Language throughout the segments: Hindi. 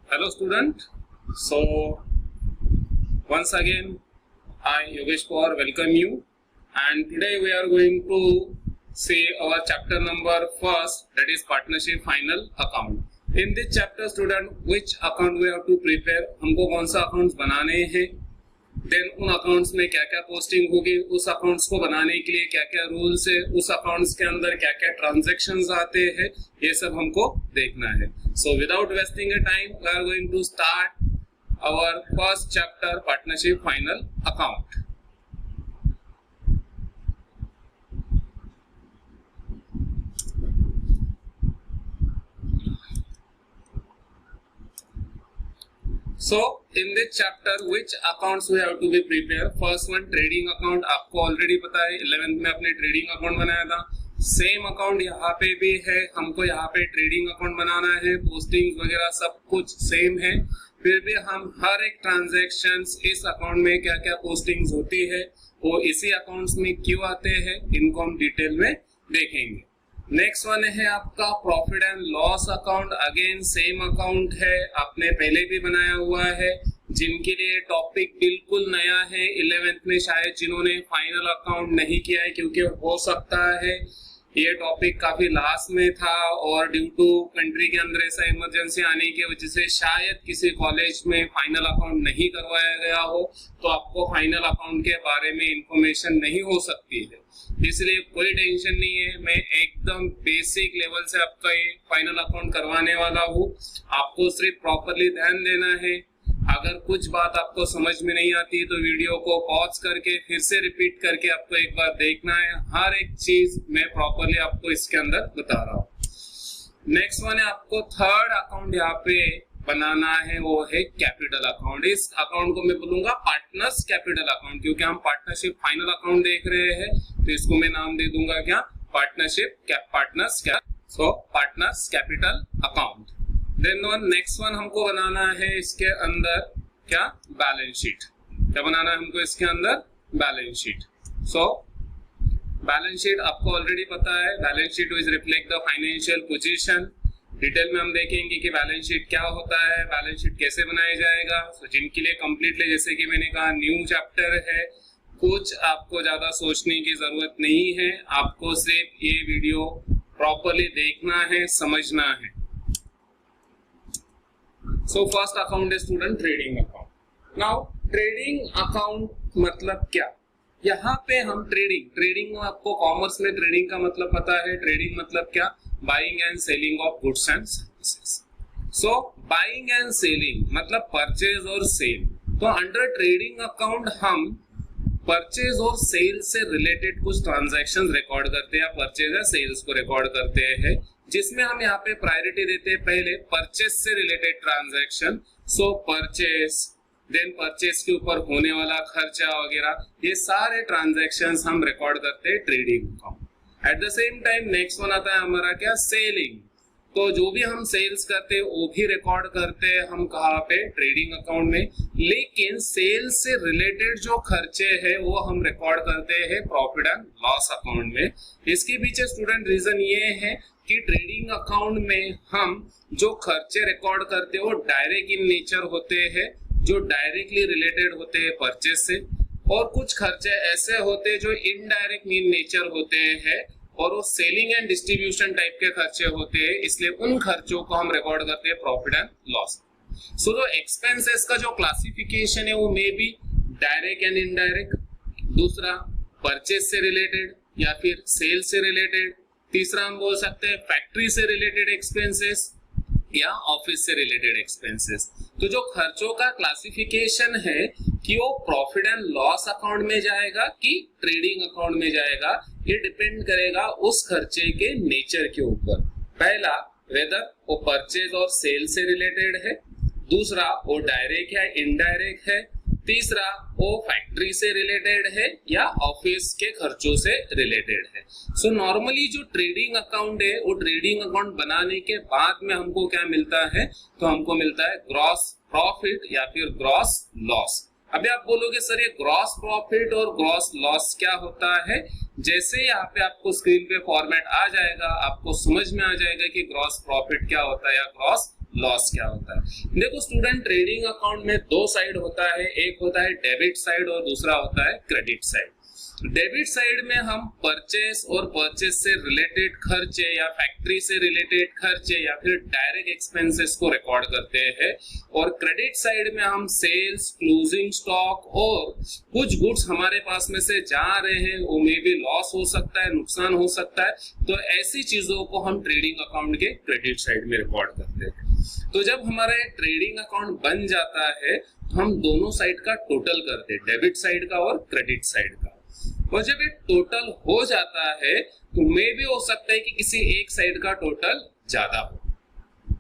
Hello student. So once again I Yogesh Pawar welcome you, and today we are going to see our chapter number first, that is partnership final account. In this chapter student, which account we have to prepare, हमको कौन सा अकाउंट्स बनाने हैं, देन उन अकाउंट्स में क्या क्या पोस्टिंग होगी, उस अकाउंट्स को बनाने के लिए क्या क्या रूल्स है, उस अकाउंट्स के अंदर क्या क्या ट्रांजैक्शंस आते हैं, ये सब हमको देखना है. So without wasting a time we are going to start our first chapter, partnership final account. So in this chapter, which accounts we have to be prepared? First one, trading account. आपको ऑलरेडी पता है 11th में अपने ट्रेडिंग अकाउंट बनाया था. सेम अकाउंट यहाँ पे भी है, हमको यहाँ पे ट्रेडिंग अकाउंट बनाना है. पोस्टिंग वगैरह सब कुछ सेम है, फिर भी हम हर एक ट्रांजैक्शंस इस अकाउंट में क्या क्या पोस्टिंग्स होती है वो इसी अकाउंट्स में क्यों आते हैं, इनको हम डिटेल में देखेंगे. नेक्स्ट वन है आपका profit and loss account. Again same account है, आपने पहले भी बनाया हुआ है. जिनके लिए टॉपिक बिल्कुल नया है, 11th में शायद जिन्होंने फाइनल अकाउंट नहीं किया है, क्योंकि हो सकता है ये टॉपिक काफी लास्ट में था और ड्यू टू कंट्री के अंदर ऐसा इमरजेंसी आने की वजह से शायद किसी कॉलेज में फाइनल अकाउंट नहीं करवाया गया हो, तो आपको फाइनल अकाउंट के बारे में इंफॉर्मेशन नहीं हो सकती है. इसलिए कोई टेंशन नहीं है, मैं एकदम बेसिक लेवल से आपका ये फाइनल अकाउंट करवाने वाला हूँ. आपको सिर्फ प्रॉपरली ध्यान देना है. अगर कुछ बात आपको समझ में नहीं आती तो वीडियो को पॉज करके फिर से रिपीट करके आपको एक बार देखना है. हर एक चीज मैं प्रॉपरली आपको इसके अंदर बता रहा हूँ. नेक्स्ट वन है आपको थर्ड अकाउंट यहाँ पे बनाना है, वो है कैपिटल अकाउंट. इस अकाउंट को मैं बोलूंगा पार्टनर्स कैपिटल अकाउंट, क्योंकि हम पार्टनरशिप फाइनल अकाउंट देख रहे हैं, तो इसको मैं नाम दे दूंगा क्या, पार्टनरशिप पार्टनर्स क्या, so partners capital account. Then one next one हमको बनाना है इसके अंदर क्या, बैलेंस शीट. क्या बनाना है हमको इसके अंदर, balance sheet. So balance sheet आपको ऑलरेडी पता है, balance sheet which reflect the financial position. Detail में हम देखेंगे कि बैलेंस शीट क्या होता है, बैलेंस शीट कैसे बनाया जाएगा. सो जिनके लिए कंप्लीटली, जैसे कि मैंने कहा, न्यू चैप्टर है, कुछ आपको ज्यादा सोचने की जरूरत नहीं है. आपको सिर्फ ये वीडियो प्रॉपरली देखना है, समझना है. सो फर्स्ट अकाउंट है student trading account. Now trading account मतलब क्या, यहाँ पे हम ट्रेडिंग आपको कॉमर्स में ट्रेडिंग का मतलब पता है. ट्रेडिंग मतलब क्या, buying and selling of goods and services. So buying and selling मतलब परचेज और सेल. तो अंडर ट्रेडिंग अकाउंट हम परचेज और सेल से रिलेटेड कुछ ट्रांजैक्शंस रिकॉर्ड करते हैं, परचेज या सेल्स को रिकॉर्ड करते हैं, जिसमें हम यहाँ पे प्रायोरिटी देते हैं पहले परचेज से related transaction. So purchase, then purchase के ऊपर होने वाला खर्चा वगैरह, ये सारे ट्रांजैक्शंस हम रिकॉर्ड करते हैं trading account. Eight the same time next one आता है हमारा क्या, सेलिंग. तो जो भी हम सेल्स करते हैं वो भी रिकॉर्ड करते हैं हम कहाँ पे, ट्रेडिंग अकाउंट में. लेकिन सेल्स से रिलेटेड जो खर्चे हैं वो हम रिकॉर्ड करते हैं प्रॉफिट एंड लॉस अकाउंट में. इसके पीछे स्टूडेंट रीजन ये है कि ट्रेडिंग अकाउंट में हम जो खर्चे रिकॉर्ड करते हैं वो डायरेक्ट इन नेचर होते हैं, जो डायरेक्टली रिलेटेड होते हैं परचेज से, और कुछ खर्चे ऐसे होते हैं जो इनडायरेक्ट इन नेचर होते हैं और वो सेलिंग एंड डिस्ट्रीब्यूशन टाइप के खर्चे होते हैं. इसलिए उन खर्चों को हम रिकॉर्ड करते हैं प्रॉफिट एंड लॉस. सो जो एक्सपेंसेस का जो क्लासिफिकेशन है वो may be direct and indirect, दूसरा परचेज से रिलेटेड या फिर सेल से रिलेटेड, तीसरा हम बोल सकते हैं फैक्ट्री से रिलेटेड एक्सपेंसेस या ऑफिस से रिलेटेड एक्सपेंसेस. तो जो खर्चों का क्लासिफिकेशन है कि वो प्रॉफिट एंड लॉस अकाउंट में जाएगा कि ट्रेडिंग अकाउंट में जाएगा, ये डिपेंड करेगा उस खर्चे के नेचर के ऊपर. पहला, वेदर वो परचेज और सेल से रिलेटेड है, दूसरा वो डायरेक्ट या इनडायरेक्ट है, तीसरा वो फैक्ट्री से रिलेटेड है या ऑफिस के खर्चों से रिलेटेड है. सो नॉर्मली जो ट्रेडिंग अकाउंट है वो ट्रेडिंग अकाउंट बनाने के बाद में हमको क्या मिलता है, तो हमको मिलता है ग्रॉस प्रॉफिट या फिर ग्रॉस लॉस. अभी आप बोलोगे सर ये ग्रॉस प्रॉफिट और ग्रॉस लॉस क्या होता है। जैसे यहाँ पे आपको स्क्रीन पे फॉर्मेट आ जाएगा, आपको समझ में आ जाएगा कि ग्रॉस प्रॉफिट क्या होता है या ग्रॉस लॉस क्या होता है। देखो स्टूडेंट, ट्रेडिंग अकाउंट में दो साइड होता है, एक होता है डेबिट साइड और दूसरा होता है क्रेडिट साइड। डेबिट साइड में हम परचेस और परचेस से रिलेटेड खर्चे या फैक्ट्री से रिलेटेड खर्चे या फिर डायरेक्ट एक्सपेंसेस को रिकॉर्ड करते हैं, और क्रेडिट साइड में हम सेल्स, क्लोजिंग स्टॉक और कुछ गुड्स हमारे पास में से जा रहे हैं, वो में भी लॉस हो सकता है, नुकसान हो सकता है, तो ऐसी चीजों को हम ट्रेडिंग अकाउंट के क्रेडिट साइड में रिकॉर्ड करते हैं। तो जब हमारा ट्रेडिंग अकाउंट बन जाता है तो हम दोनों साइड का टोटल करते हैं, डेबिट साइड का और क्रेडिट साइड का। और जब ये टोटल हो जाता है तो मे भी हो सकता है कि किसी एक साइड का टोटल ज्यादा हो,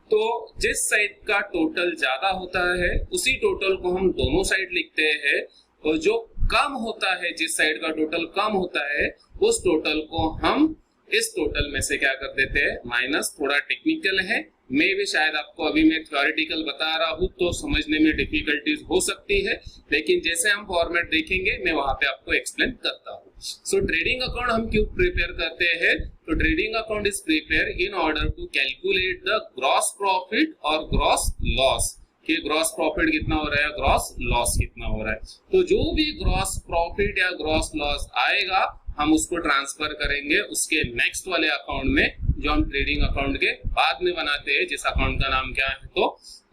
तो जिस साइड का टोटल ज्यादा होता है उसी टोटल को हम दोनों साइड लिखते हैं, और जो कम होता है, जिस साइड का टोटल कम होता है, उस टोटल को हम इस टोटल में से क्या कर देते हैं, माइनस। थोड़ा टेक्निकल है, मैं भी शायद आपको अभी मैं थ्योरेटिकल बता रहा हूँ तो समझने में डिफिकल्टीज हो सकती है, लेकिन जैसे हम फॉर्मेट देखेंगे मैं वहां पे आपको एक्सप्लेन करता हूँ। सो ट्रेडिंग अकाउंट हम क्यों प्रिपेयर करते हैं, तो trading account is prepare in order to calculate the gross profit और ग्रॉस लॉस, कि ग्रॉस प्रॉफिट कितना हो रहा है, ग्रॉस लॉस कितना हो रहा है। तो जो भी ग्रॉस प्रॉफिट या ग्रॉस लॉस आएगा हम उसको ट्रांसफर करेंगे उसके नेक्स्ट वाले अकाउंट में, जो हम ट्रेडिंग अकाउंट के बाद में बनाते हैं, जिस अकाउंट का नाम क्या है, तो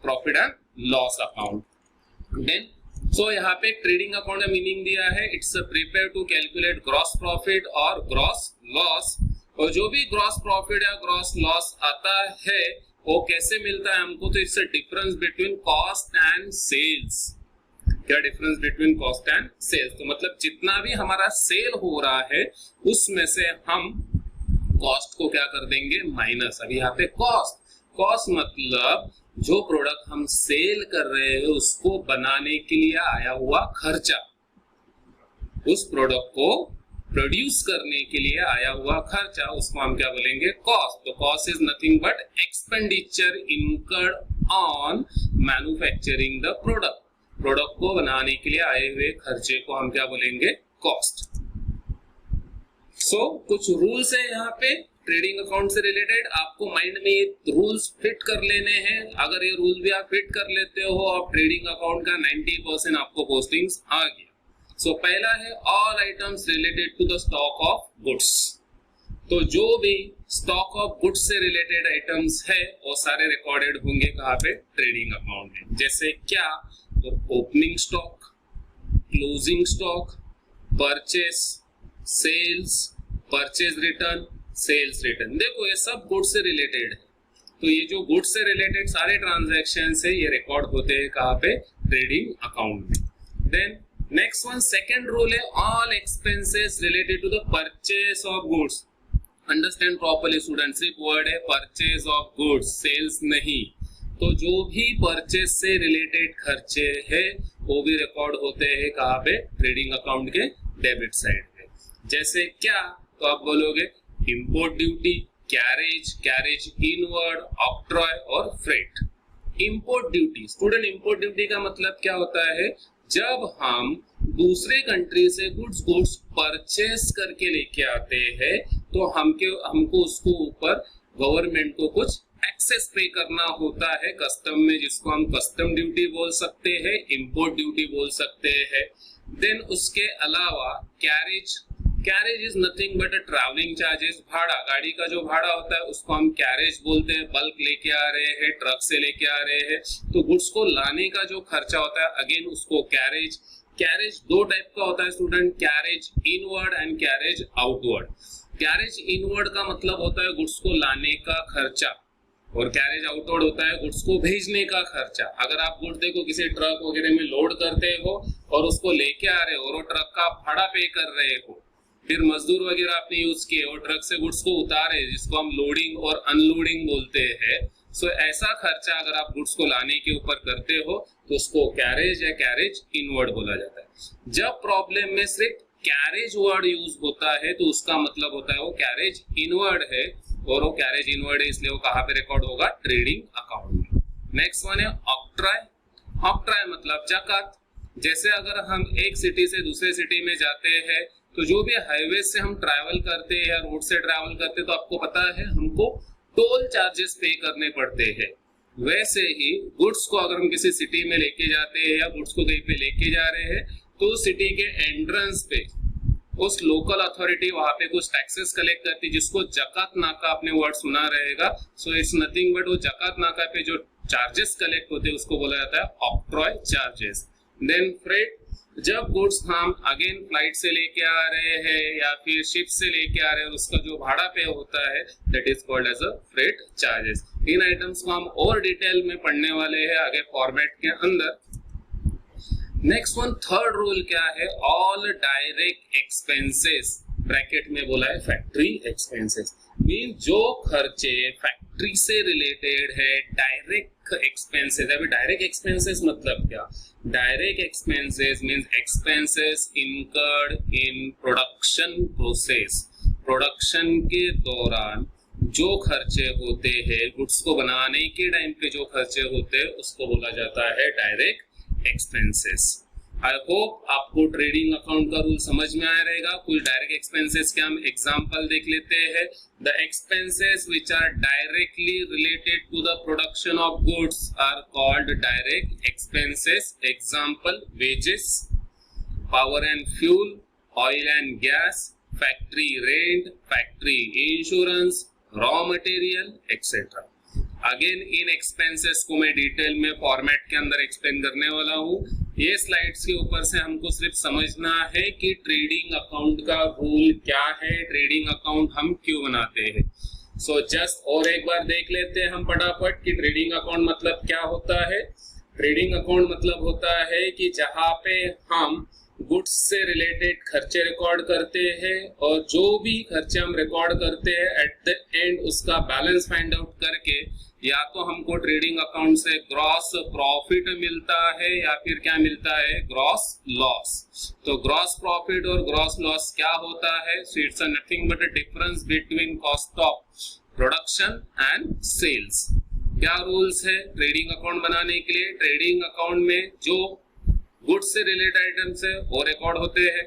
profit and loss account. Then so यहाँ पे ट्रेडिंग अकाउंट का मीनिंग दिया है, it's prepare to calculate gross profit और ग्रॉस लॉस, और जो भी ग्रॉस प्रॉफिट या ग्रॉस लॉस आता है वो कैसे मिलता है हमको, तो it's a difference between cost and sales. क्या difference between cost and sales, तो मतलब जितना भी हमारा सेल हो रहा है उसमें से हम कॉस्ट को क्या कर देंगे, माइनस। अभी यहाँ पे कॉस्ट मतलब जो प्रोडक्ट हम सेल कर रहे हैं उसको बनाने के लिए आया हुआ खर्चा, उस प्रोडक्ट को प्रोड्यूस करने के लिए आया हुआ खर्चा, उसको हम क्या बोलेंगे, कॉस्ट। तो cost is nothing but expenditure incurred on manufacturing the product, product को बनाने के लिए आए हुए खर्चे को हम क्या बोलेंगे, कॉस्ट। सो कुछ रूल्स है यहाँ पे ट्रेडिंग अकाउंट से रिलेटेड, आपको माइंड में ये रूल्स फिट कर लेने हैं। अगर ये रूल भी आप फिट कर लेते हो आप ट्रेडिंग अकाउंट का 90% आपको पोस्टिंग्स आ गया। सो पहला है all items related to the stock of goods, तो जो भी स्टॉक ऑफ गुड्स से रिलेटेड आइटम्स है वो सारे रिकॉर्डेड होंगे कहाँ पे, ट्रेडिंग अकाउंट में। जैसे क्या, तो opening stock, closing stock, purchase, sales, purchase return, sales return. देखो ये सब गुड्स से रिलेटेड है, तो ये जो गुड्स से रिलेटेड सारे ट्रांजैक्शन है ये रिकॉर्ड होते हैं कहाँ पे, ट्रेडिंग अकाउंट में। Then next one, second rule है all expenses related to the purchase of goods. Understand properly student, सिर्फ वर्ड है परचेस ऑफ गुड्स, सेल्स नहीं। तो जो भी परचेस से रिलेटेड खर्चे है वो भी रिकॉर्ड होते हैं कहाँ पे, ट्रेडिंग अकाउंट के डेबिट साइड पे। जैसे क्या, तो आप बोलोगे import duty, carriage inward, octroi और freight. Import duty, student import duty का मतलब क्या होता है, जब हम दूसरे कंट्री से गुड्स परचेस करके लेके आते हैं तो हमको उसको ऊपर गवर्नमेंट को कुछ एक्सेस पे करना होता है कस्टम में, जिसको हम कस्टम ड्यूटी बोल सकते हैं, इंपोर्ट ड्यूटी बोल सकते हैं। देन उसके अलावा carriage is nothing but a travelling charges, भाड़ा, गाड़ी का जो भाड़ा होता है उसको हम कैरेज बोलते हैं। बल्क लेके आ रहे हैं, ट्रक से लेके आ रहे हैं, तो गुड्स को लाने का जो खर्चा होता है अगेन उसको कैरेज। कैरेज दो टाइप का होता है student, carriage inward and carriage outward. Carriage inward का मतलब होता है गुड्स को लाने का खर्चा, और कैरेज आउटवर्ड होता है गुड्स को भेजने का खर्चा। अगर आप गुड्स देखो किसी ट्रक वगैरह में लोड करते हो और उसको लेके आ रहे हो और वो ट्रक का भाड़ा पे कर रहे हो, फिर मजदूर वगैरह आपने यूज किए और ट्रक से गुड्स को उतारे, जिसको हम लोडिंग और अनलोडिंग बोलते हैं। सो ऐसा खर्चा अगर आप गुड्स को लाने के ऊपर करते हो तो उसको कैरेज या कैरेज इनवर्ड बोला जाता है। जब प्रॉब्लम में सिर्फ कैरेज वर्ड यूज होता है तो उसका मतलब होता है वो कैरेज इनवर्ड है, और वो कैरेज इनवर्ड है इसलिए वो कहाँ पे रिकॉर्ड होगा, ट्रेडिंग अकाउंट में। नेक्स्ट वन है ऑक्ट्रॉय। ऑक्ट्रॉय मतलब जकात। जैसे अगर हम एक सिटी से दूसरे सिटी में जाते हैं तो जो भी हाईवे से हम ट्रैवल करते हैं या रोड से ट्रैवल करते हैं तो आपको पता है हमको टोल चार्जेस पे करने पड़ते हैं। वैसे ही गुड्स को अगर हम किसी सिटी में लेके जाते हैं या गुड्स को कहीं पे लेके जा रहे हैं तो सिटी के एंट्रेंस पे उस लोकल अथॉरिटी वहां पे कुछ टैक्सेस कलेक्ट करती है जिसको जकात नाका, आपने वर्ड सुना रहेगा। सो इट्स नथिंग बट वो जकात नाका पे जो चार्जेस कलेक्ट होते हैं उसको बोला जाता है ऑक्ट्रॉय चार्जेस। देन फ्रेट, जब गुड्स हम अगेन फ्लाइट से लेके आ रहे हैं या फिर शिप से लेके आ रहे हैं उसका जो भाड़ा पे होता है that is called as a freight charges. इन आइटम्स को हम और डिटेल में पढ़ने वाले हैं आगे फॉर्मेट के अंदर। नेक्स्ट वन, थर्ड रूल क्या है, ऑल डायरेक्ट एक्सपेंसेस, ब्रैकेट में बोला है फैक्ट्री एक्सपेंसेस, मीन जो खर्चे फैक्ट्री से रिलेटेड है, डायरेक्ट एक्सपेंसेस। अभी डायरेक्ट एक्सपेंसेस मतलब क्या, direct expenses means expenses incurred in production process, production के दौरान जो खर्चे होते हैं, गुड्स को बनाने के टाइम पे जो खर्चे होते हैं उसको बोला जाता है डायरेक्ट एक्सपेंसेस। आई होप आपको ट्रेडिंग अकाउंट का रूल समझ में आया रहेगा। कुछ डायरेक्ट एक्सपेंसेस के हम एग्जांपल देख लेते हैं। The expenses which are directly related to the production of goods are called direct expenses. Example, wages, power and fuel, oil and gas, factory rent, factory insurance, raw material etcetera. Again इन एक्सपेंसेस को मैं डिटेल में फॉर्मेट के अंदर एक्सप्लेन करने वाला हूँ। ये स्लाइड्स के ऊपर से हमको सिर्फ समझना है कि ट्रेडिंग अकाउंट का रूल क्या है, ट्रेडिंग अकाउंट हम क्यों बनाते हैं। सो जस्ट और एक बार देख लेते हैं हम फटाफट कि ट्रेडिंग अकाउंट मतलब क्या होता है। ट्रेडिंग अकाउंट मतलब होता है कि जहाँ पे हम गुड्स से रिलेटेड खर्चे रिकॉर्ड करते हैं और जो भी खर्चे हम रिकॉर्ड करते हैं एट द एंड उसका बैलेंस फाइंड आउट करके या तो हमको ट्रेडिंग अकाउंट से ग्रॉस प्रॉफिट मिलता है या फिर क्या मिलता है, ग्रॉस लॉस। तो ग्रॉस प्रॉफिट और ग्रॉस लॉस क्या होता है, so it's nothing but a difference between cost of production and sales. क्या रूल्स है ट्रेडिंग अकाउंट बनाने के लिए, ट्रेडिंग अकाउंट में जो गुड्स से रिलेटेड आइटम्स है वो रिकॉर्ड होते हैं,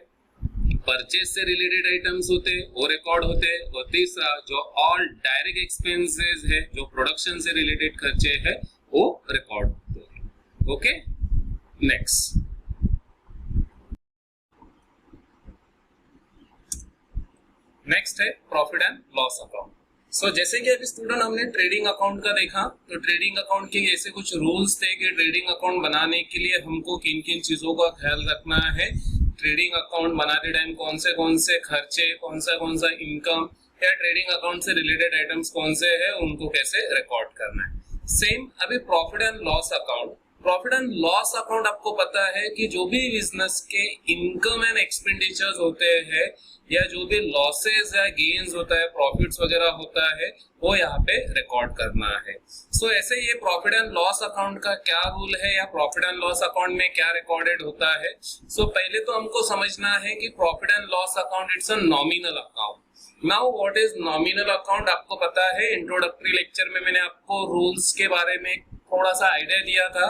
परचेज से रिलेटेड आइटम्स होते हैं वो रिकॉर्ड होते हैं, और तीसरा जो ऑल डायरेक्ट एक्सपेंसेस है, जो प्रोडक्शन से रिलेटेड खर्चे है वो रिकॉर्ड होते हैं। ओके, नेक्स्ट है प्रॉफिट एंड लॉस अकाउंट। सो जैसे कि अभी स्टूडेंट हमने ट्रेडिंग अकाउंट का देखा, तो ट्रेडिंग अकाउंट के ऐसे कुछ रूल्स थे कि ट्रेडिंग अकाउंट बनाने के लिए हमको किन किन चीजों का ख्याल रखना है, ट्रेडिंग अकाउंट बनाते टाइम कौन से खर्चे, कौन सा इनकम या ट्रेडिंग अकाउंट से रिलेटेड आइटम्स कौन से है, उनको कैसे रिकॉर्ड करना है। सेम अभी profit and loss account. Profit and loss account आपको पता है कि जो भी बिजनेस के इनकम एंड एक्सपेंडिचर्स होते हैं या जो भी लॉसेस या गेन्स होता है, प्रॉफिट्स वगैरह होता है, वो यहाँ पे रिकॉर्ड करना है। सो ऐसे ये प्रॉफिट एंड लॉस अकाउंट का क्या रूल है या प्रॉफिट एंड लॉस अकाउंट में क्या रिकॉर्डेड होता है। सो पहले तो हमको समझना है कि profit and loss account it's a nominal account. Now what is nominal account, आपको पता है इंट्रोडक्टरी लेक्चर में मैंने आपको रूल्स के बारे में थोड़ा सा आइडिया दिया था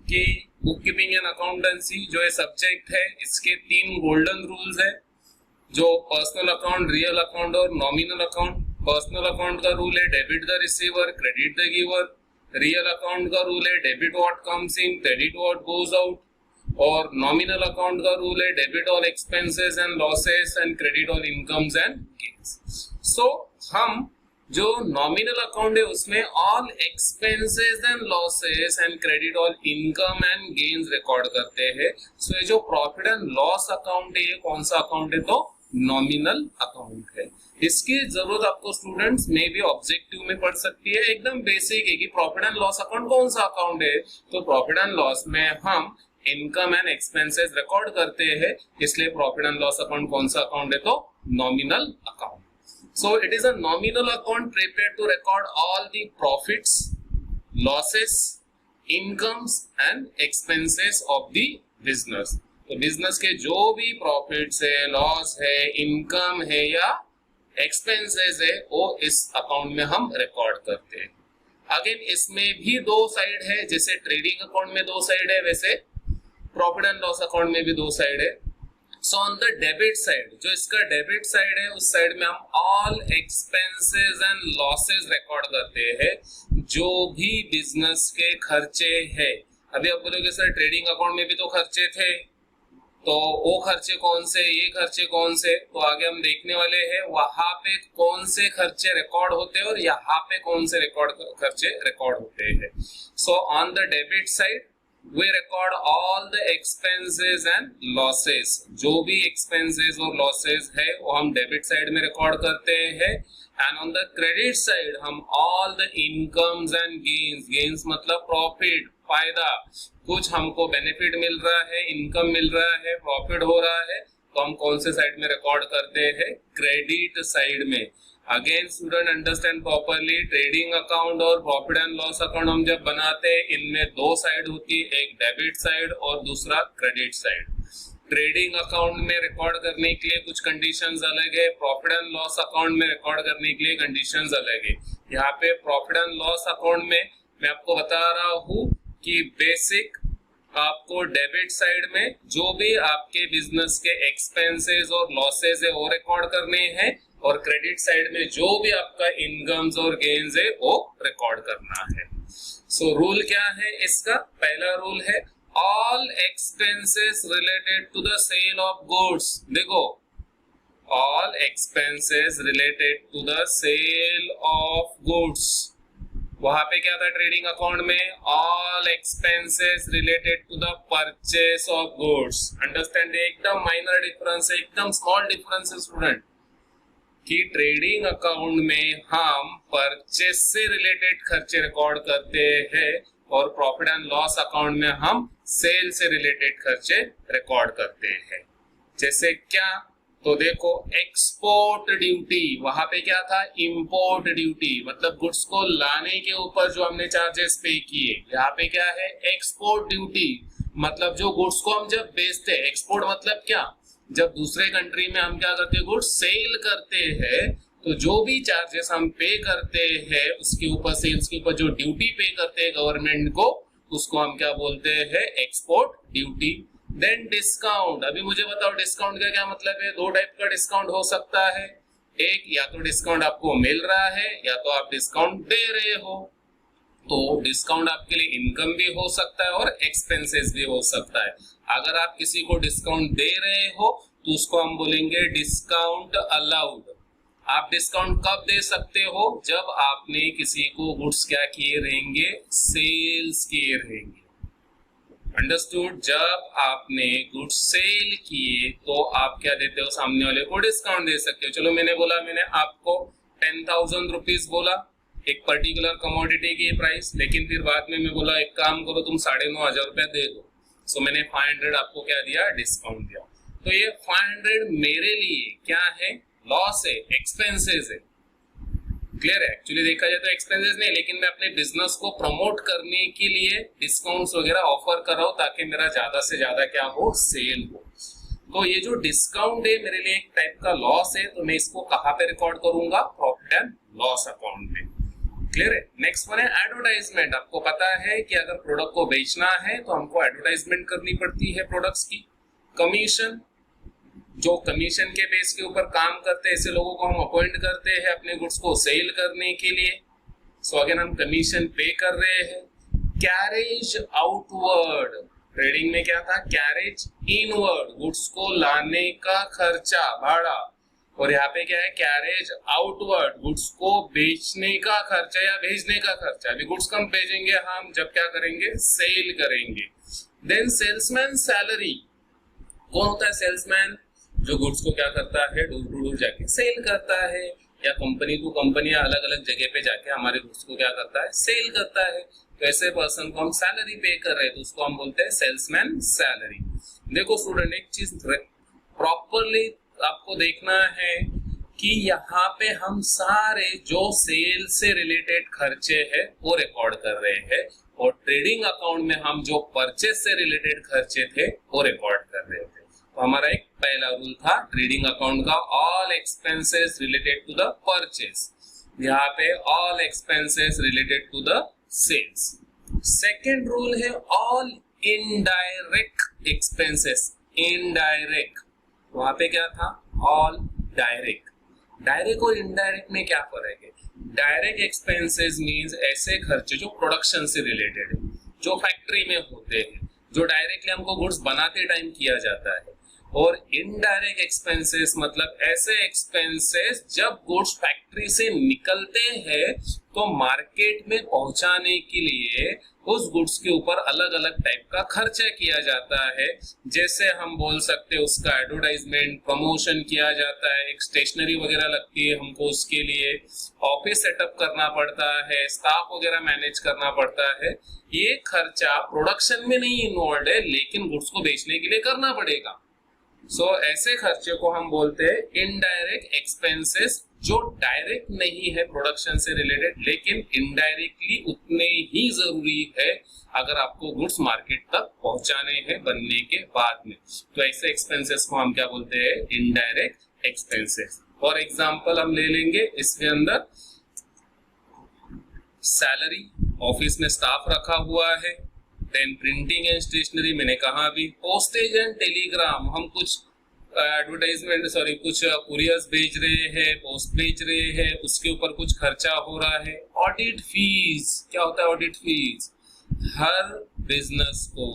कि बुक कीपिंग एंड अकाउंटेंसी जो है सब्जेक्ट है, इसके 3 गोल्डन रूल्स है, जो पर्सनल अकाउंट, रियल अकाउंट और नॉमिनल अकाउंट। पर्सनल अकाउंट का रूल है debit the receiver, credit the giver. Real account का रूल है debit what comes in, credit what goes out. और नॉमिनल अकाउंट का रूल है debit all expenses and losses and credit all incomes and gains. So हम जो नॉमिनल अकाउंट है उसमें all expenses and losses and credit all income and gains record करते हैं। सो ये जो प्रॉफिट एंड लॉस अकाउंट है, ये कौन सा अकाउंट है, तो नॉमिनल अकाउंट है। इसकी जरूरत आपको स्टूडेंट्स में भी ऑब्जेक्टिव में पड़ सकती है। एकदम बेसिक है कि प्रॉफिट एंड लॉस अकाउंट कौन सा अकाउंट है, तो प्रॉफिट एंड लॉस में हम इनकम एंड एक्सपेंसेस रिकॉर्ड करते हैं, इसलिए प्रॉफिट एंड लॉस अकाउंट कौन सा अकाउंट है, तो nominal account. So it is a nominal account prepared to record all the profits, losses, incomes and expenses of the business. तो बिजनेस के जो भी प्रॉफिट्स है, लॉस है, इनकम है या एक्सपेंसेस है, वो इस अकाउंट में हम रिकॉर्ड करते हैं। अगेन इसमें भी 2 साइड है, जैसे ट्रेडिंग अकाउंट में 2 साइड है, वैसे प्रॉफिट एंड लॉस अकाउंट में भी दो साइड है। So on the debit side, जो इसका डेबिट साइड है, उस साइड में हम all expenses and losses record करते हैं, जो भी बिजनेस के खर्चे है। अभी आप बोलोगे सर ट्रेडिंग अकाउंट में भी तो खर्चे थे, तो वो खर्चे कौन से, ये खर्चे कौन से, तो आगे हम देखने वाले हैं वहां पे कौन से खर्चे रिकॉर्ड होते हैं और यहाँ पे कौन से खर्चे रिकॉर्ड होते हैं। So on the debit side we record all the expenses and losses, जो भी expenses और losses है वो हम डेबिट साइड में रिकॉर्ड करते हैं। And on the credit side हम all the incomes and gains मतलब प्रॉफिट, फायदा, कुछ हमको बेनिफिट मिल रहा है, इनकम मिल रहा है, प्रॉफिट हो रहा है, तो हम कौन से साइड में रिकॉर्ड करते हैं, क्रेडिट साइड में। Again student understand properly, trading account और प्रॉफिट एंड लॉस अकाउंट हम जब बनाते हैं, इनमें दो साइड होती है, एक डेबिट साइड और दूसरा क्रेडिट साइड। ट्रेडिंग अकाउंट में रिकॉर्ड करने के लिए कुछ कंडीशंस अलग है, प्रॉफिट एंड लॉस अकाउंट में रिकॉर्ड करने के लिए कंडीशंस अलग है। यहाँ पे प्रॉफिट एंड लॉस अकाउंट में मैं आपको बता रहा हूँ कि बेसिक आपको डेबिट साइड में जो भी आपके बिजनेस के एक्सपेंसेस और लॉसेस है वो रिकॉर्ड करने हैं, और क्रेडिट साइड में जो भी आपका इनकम्स और गेन्स है वो रिकॉर्ड करना है। सो रूल क्या है इसका? पहला रूल है all expenses related to the sale of goods. देखो, all expenses related to the sale of goods, वहां पे क्या था ट्रेडिंग अकाउंट में, all expenses related to the purchase of goods. Understand, एकदम माइनर डिफरेंस है, एकदम स्मॉल डिफरेंस है स्टूडेंट, कि ट्रेडिंग अकाउंट में हम परचेस से रिलेटेड खर्चे रिकॉर्ड करते हैं और प्रॉफिट एंड लॉस अकाउंट में हम सेल से रिलेटेड खर्चे रिकॉर्ड करते हैं। जैसे क्या, तो देखो एक्सपोर्ट ड्यूटी, वहां पे क्या था, इंपोर्ट ड्यूटी, मतलब गुड्स को लाने के ऊपर जो हमने चार्जेस पे किए। यहाँ पे क्या है, एक्सपोर्ट ड्यूटी, मतलब जो गुड्स को हम जब बेचते हैं, एक्सपोर्ट मतलब क्या, जब दूसरे कंट्री में हम क्या करते हैं, गुड्स सेल करते हैं, तो जो भी चार्जेस हम पे करते हैं उसके ऊपर, सेल्स के ऊपर जो ड्यूटी पे करते हैं गवर्नमेंट को, उसको हम क्या बोलते हैं, एक्सपोर्ट ड्यूटी। देन डिस्काउंट, अभी मुझे बताओ डिस्काउंट का क्या मतलब है? दो टाइप का डिस्काउंट हो सकता है, एक या तो डिस्काउंट आपको मिल रहा है या तो आप डिस्काउंट दे रहे हो। तो डिस्काउंट आपके लिए इनकम भी हो सकता है और एक्सपेंसेस भी हो सकता है। अगर आप किसी को डिस्काउंट दे रहे हो तो उसको हम बोलेंगे डिस्काउंट अलाउड। आप डिस्काउंट कब दे सकते हो? जब आपने किसी को गुड्स क्या किए रहेंगे, सेल्स किए रहेंगे। अंडरस्टूड, जब आपने गुड्स सेल किए तो आप क्या देते हो, सामने वाले को डिस्काउंट दे सकते हो। चलो मैंने बोला, मैंने आपको 10,000 रुपीज बोला एक पर्टिकुलर कमोडिटी की प्राइस, लेकिन फिर बाद में मैं बोला एक काम करो तुम 9,500 रुपया दे दो। सो मैंने 500 आपको क्या दिया, डिस्काउंट दिया। तो ये 500 मेरे लिए क्या है, लॉस है, एक्सपेंसेस है। क्लियर है? एक्चुअली देखा जाए तो एक्सपेंसेस नहीं, लेकिन मैं अपने बिजनेस को प्रमोट करने के लिए डिस्काउंट्स वगैरह ऑफर कर रहा हूं ताकि मेरा ज्यादा से ज्यादा क्या हो, सेल हो। तो ये जो डिस्काउंट है मेरे लिए एक टाइप का लॉस है, तो मैं इसको कहां पे रिकॉर्ड करूंगा, प्रॉफिट एंड लॉस अकाउंट में। क्लियर है? नेक्स्ट वन है एडवर्टाइजमेंट। आपको पता है कि अगर प्रोडक्ट को बेचना है तो हमको एडवर्टाइजमेंट करनी पड़ती है प्रोडक्ट्स की। कमीशन, जो कमीशन के बेस के ऊपर काम करते हैं ऐसे लोगों को हम अपॉइंट करते हैं अपने गुड्स को सेल करने के लिए। सो अगेन हम कमीशन पे कर रहे हैं। कैरेज आउटवर्ड, ट्रेडिंग में क्या था, कैरेज इनवर्ड, गुड्स को लाने का खर्चा, भाड़ा। और यहाँ पे क्या है, कैरेज आउटवर्ड, गुड्स को बेचने का खर्चा या भेजने का खर्चा। अभी गुड्स कम भेजेंगे हम जब क्या करेंगे, सेल करेंगे। देन सेल्समैन सैलरी, कौन होता है सेल्समैन? जो गुड्स को क्या करता है, डोर टू डोर जाके सेल करता है, या कंपनी टू कंपनी अलग अलग जगह पे जाके हमारे गुड्स को क्या करता है, सेल करता है। तो ऐसे पर्सन को हम सैलरी पे कर रहे हैं तो उसको हम बोलते हैं सेल्समैन सैलरी। देखो स्टूडेंट, एक चीज प्रॉपरली आपको देखना है कि यहाँ पे हम सारे जो सेल से रिलेटेड खर्चे है वो रिकॉर्ड कर रहे हैं, और ट्रेडिंग अकाउंट में हम जो परचेस से रिलेटेड खर्चे थे वो रिकॉर्ड कर रहे थे। तो हमारा एक पहला रूल था ट्रेडिंग अकाउंट का, all expenses related to the purchase. यहाँ पे all expenses related to the sales. Second rule है ऑल इनडायरेक्ट एक्सपेंसेस, इनडायरेक्ट, वहां पे क्या था, ऑल डायरेक्ट। डायरेक्ट और इनडायरेक्ट में क्या फर्क है? डायरेक्ट एक्सपेंसेस मींस ऐसे खर्चे जो प्रोडक्शन से रिलेटेड है, जो फैक्ट्री में होते हैं, जो डायरेक्टली हमको गुड्स बनाते टाइम किया जाता है। और इनडायरेक्ट एक्सपेंसेस मतलब ऐसे एक्सपेंसेस जब गुड्स फैक्ट्री से निकलते हैं तो मार्केट में पहुंचाने के लिए उस गुड्स के ऊपर अलग अलग टाइप का खर्चा किया जाता है। जैसे हम बोल सकते हैं उसका एडवर्टाइजमेंट, प्रमोशन किया जाता है, एक स्टेशनरी वगैरह लगती है हमको, उसके लिए ऑफिस सेटअप करना पड़ता है, स्टाफ वगैरह मैनेज करना पड़ता है। ये खर्चा प्रोडक्शन में नहीं इन्वॉल्व है लेकिन गुड्स को बेचने के लिए करना पड़ेगा। ऐसे खर्चे को हम बोलते हैं इनडायरेक्ट एक्सपेंसेस, जो डायरेक्ट नहीं है प्रोडक्शन से रिलेटेड लेकिन इनडायरेक्टली उतने ही जरूरी है अगर आपको गुड्स मार्केट तक पहुंचाने हैं बनने के बाद में। तो ऐसे एक्सपेंसेस को हम क्या बोलते हैं? Indirect expenses. फॉर एग्जांपल हम ले लेंगे इसके अंदर सैलरी, ऑफिस में स्टाफ रखा हुआ है, देन प्रिंटिंग एंड स्टेशनरी, मैंने कहा अभी, पोस्टेज एंड टेलीग्राम, हम कुछ कुछ कुरियर्स भेज रहे हैं, पोस्ट भेज रहे हैं, उसके ऊपर कुछ खर्चा हो रहा है। ऑडिट फीस, क्या होता है ऑडिट फीस? हर बिजनेस को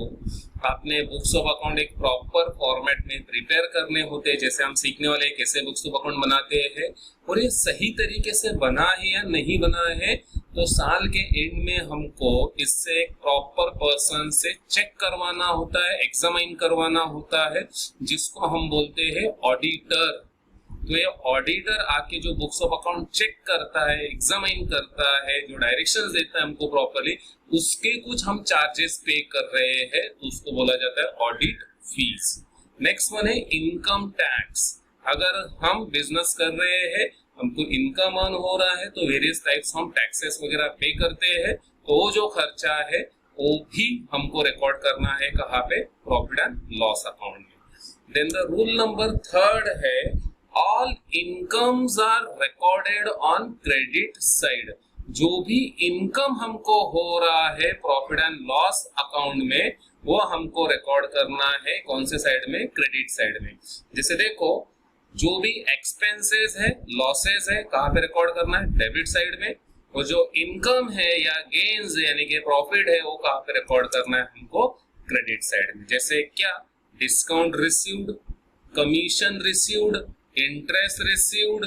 अपने बुक्स ऑफ अकाउंट एक प्रॉपर फॉर्मेट में प्रिपेयर करने होते हैं। जैसे हम सीखने वाले कैसे बुक्स ऑफ अकाउंट बनाते हैं और ये सही तरीके से बना है या नहीं बना है, तो साल के एंड में हमको इससे एक प्रॉपर पर्सन से चेक करवाना होता है, एग्जामाइन करवाना होता है, जिसको हम बोलते हैं ऑडिटर। तो ये ऑडिटर आके जो बुक्स ऑफ अकाउंट चेक करता है, एग्जामाइन करता है, जो डायरेक्शंस देता है हमको प्रॉपर्ली, उसके कुछ हम चार्जेस पे कर रहे हैं तो उसको बोला जाता है ऑडिट फीस। नेक्स्ट वन है इनकम टैक्स। अगर हम बिजनेस कर रहे हैं, हमको इनकम अर्न हो रहा है तो वेरियस टाइप्स हम टैक्सेस वगैरह पे करते हैं, तो वो जो खर्चा है वो भी हमको रिकॉर्ड करना है कहाँ पे? प्रॉफिट एंड लॉस अकाउंट में। देन द रूल नंबर 3 है all incomes are recorded on credit side. जो भी इनकम हमको हो रहा है प्रॉफिट एंड लॉस अकाउंट में, वो हमको रिकॉर्ड करना है कौन से साइड में? क्रेडिट साइड में। जैसे देखो, जो भी एक्सपेंसेस है, लॉसेस है, कहाँ पे रिकॉर्ड करना है? डेबिट साइड में। और जो इनकम है या गेन्स यानी कि प्रॉफिट है, वो कहाँ पे रिकॉर्ड करना है हमको? क्रेडिट साइड में। जैसे क्या? Discount received, commission received, interest received,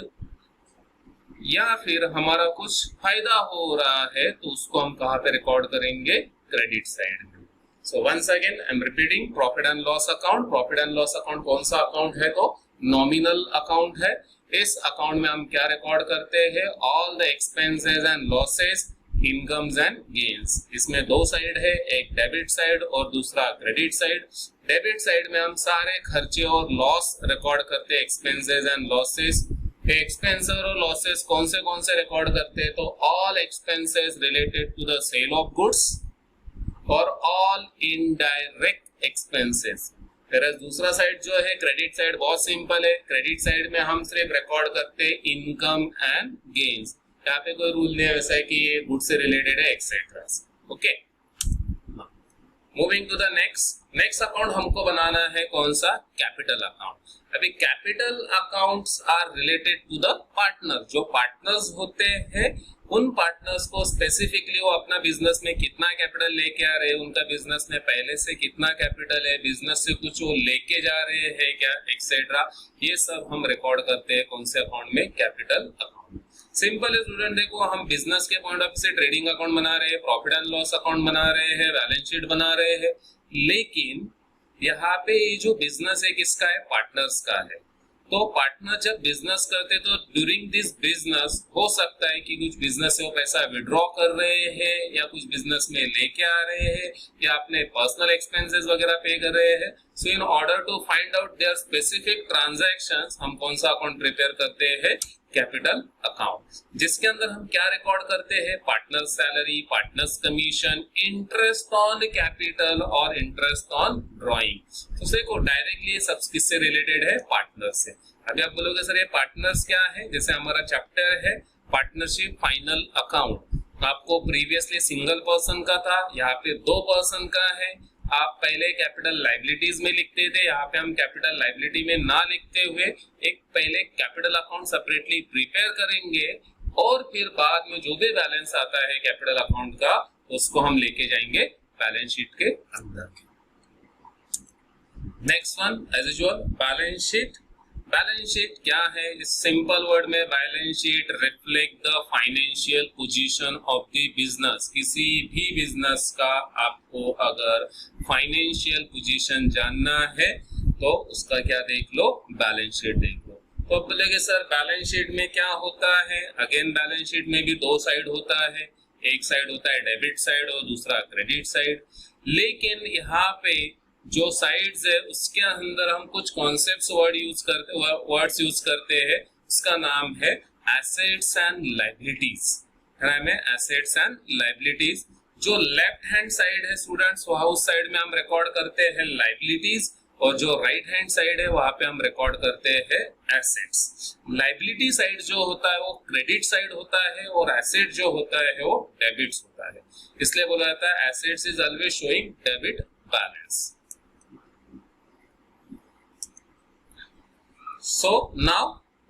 या फिर हमारा कुछ फायदा हो रहा है तो उसको हम कहाँ पे रिकॉर्ड करेंगे? क्रेडिट साइड में। So once again I am repeating, profit and loss account. Profit and loss account कौन सा अकाउंट है? तो नॉमिनल अकाउंट है। इस अकाउंट में हम क्या रिकॉर्ड करते हैं? All the expenses and losses, incomes and gains. इसमें दो साइड है, एक डेबिट साइड और दूसरा क्रेडिट साइड। डेबिट साइड में हम सारे खर्चे और लॉस रिकॉर्ड करते हैं, एक्सपेंसेस एंड लॉसेस। एक्सपेंसेस और लॉसेस कौन से रिकॉर्ड करते हैं? तो all expenses related to the sale of goods और ऑल इनडायरेक्ट एक्सपेंसेस। फिर दूसरा साइड जो है क्रेडिट साइड, बहुत सिंपल है। क्रेडिट साइड में हम सिर्फ रिकॉर्ड करते हैं इनकम एंड गेन्स। यहाँ पे कोई रूल नहीं है वैसा है कि ये गुड से रिलेटेड है etcetera. Okay, moving to the next account हमको बनाना है कौन सा? Capital account. अभी capital accounts are related to the partner. जो पार्टनर्स होते हैं उन पार्टनर्स को स्पेसिफिकली वो अपना बिजनेस में कितना कैपिटल लेके आ रहे हैं, उनका बिजनेस में पहले से कितना कैपिटल है, बिजनेस से कुछ वो लेके जा रहे हैं क्या, एक्सेट्रा, ये सब हम रिकॉर्ड करते हैं कौन से अकाउंट में? Capital account. सिंपल है स्टूडेंट, देखो हम बिजनेस के पॉइंट ऑफ व्यू से ट्रेडिंग अकाउंट बना रहे हैं, प्रॉफिट एंड लॉस अकाउंट बना रहे हैं, बैलेंस शीट बना रहे हैं, लेकिन यहाँ पे ये जो बिजनेस है किसका है? पार्टनर्स का है। तो पार्टनर जब बिजनेस करते तो ड्यूरिंग दिस बिजनेस हो सकता है कि कुछ बिजनेस से वो पैसा विड्रॉ कर रहे हैं या कुछ बिजनेस में लेके आ रहे हैं या अपने पर्सनल एक्सपेंसेस वगैरह पे कर रहे हैं। So in order to find out their specific transactions, हम कौन सा अकाउंट प्रिपेयर करते हैं? कैपिटल अकाउंट, जिसके अंदर हम क्या रिकॉर्ड करते हैं? Partner salary, partners commission, interest on capital और इंटरेस्ट ऑन ड्रॉइंग। तो देखो डायरेक्टली ये सब किससे रिलेटेड है? पार्टनर से। अभी आप बोलोगे सर ये पार्टनर्स क्या है? जैसे हमारा चैप्टर है पार्टनरशिप फाइनल अकाउंट, आपको प्रीवियसली सिंगल पर्सन का था, यहाँ पे 2 पर्सन का है। आप पहले कैपिटल लायबिलिटीज में लिखते थे, यहाँ पे हम कैपिटल लायबिलिटी में ना लिखते हुए एक पहले कैपिटल अकाउंट सेपरेटली प्रिपेयर करेंगे और फिर बाद में जो भी बैलेंस आता है कैपिटल अकाउंट का उसको हम लेके जाएंगे बैलेंस शीट के अंदर। Next one as usual balance sheet. Balance sheet क्या है? इस सिंपल वर्ड में balance sheet reflect the financial position of the business. किसी भी बिजनेस का आपको अगर फाइनेंशियल पोजीशन जानना है तो उसका क्या देख लो, बैलेंस शीट देख लो। तो बोलेगे सर बैलेंस शीट में क्या होता है? अगेन बैलेंस शीट में भी दो साइड होता है, एक साइड होता है डेबिट साइड और दूसरा क्रेडिट साइड। लेकिन यहाँ पे जो साइड्स है उसके अंदर हम कुछ कॉन्सेप्ट्स वर्ड्स यूज करते हैं। इसका नाम है एसेट्स एंड लायबिलिटीज। नाम है एसेट्स एंड लायबिलिटीज। जो लेफ्ट हैंड साइड है स्टूडेंट्स, वहां उस साइड में हम रिकॉर्ड करते हैं लायबिलिटीज और जो राइट हैंड साइड है वहां पे हम रिकॉर्ड करते हैं एसेट्स। लायबिलिटी साइड जो होता है वो क्रेडिट साइड होता है और एसेट जो होता है वो डेबिट्स होता है। इसलिए बोला जाता है assets is always showing debit balance. So now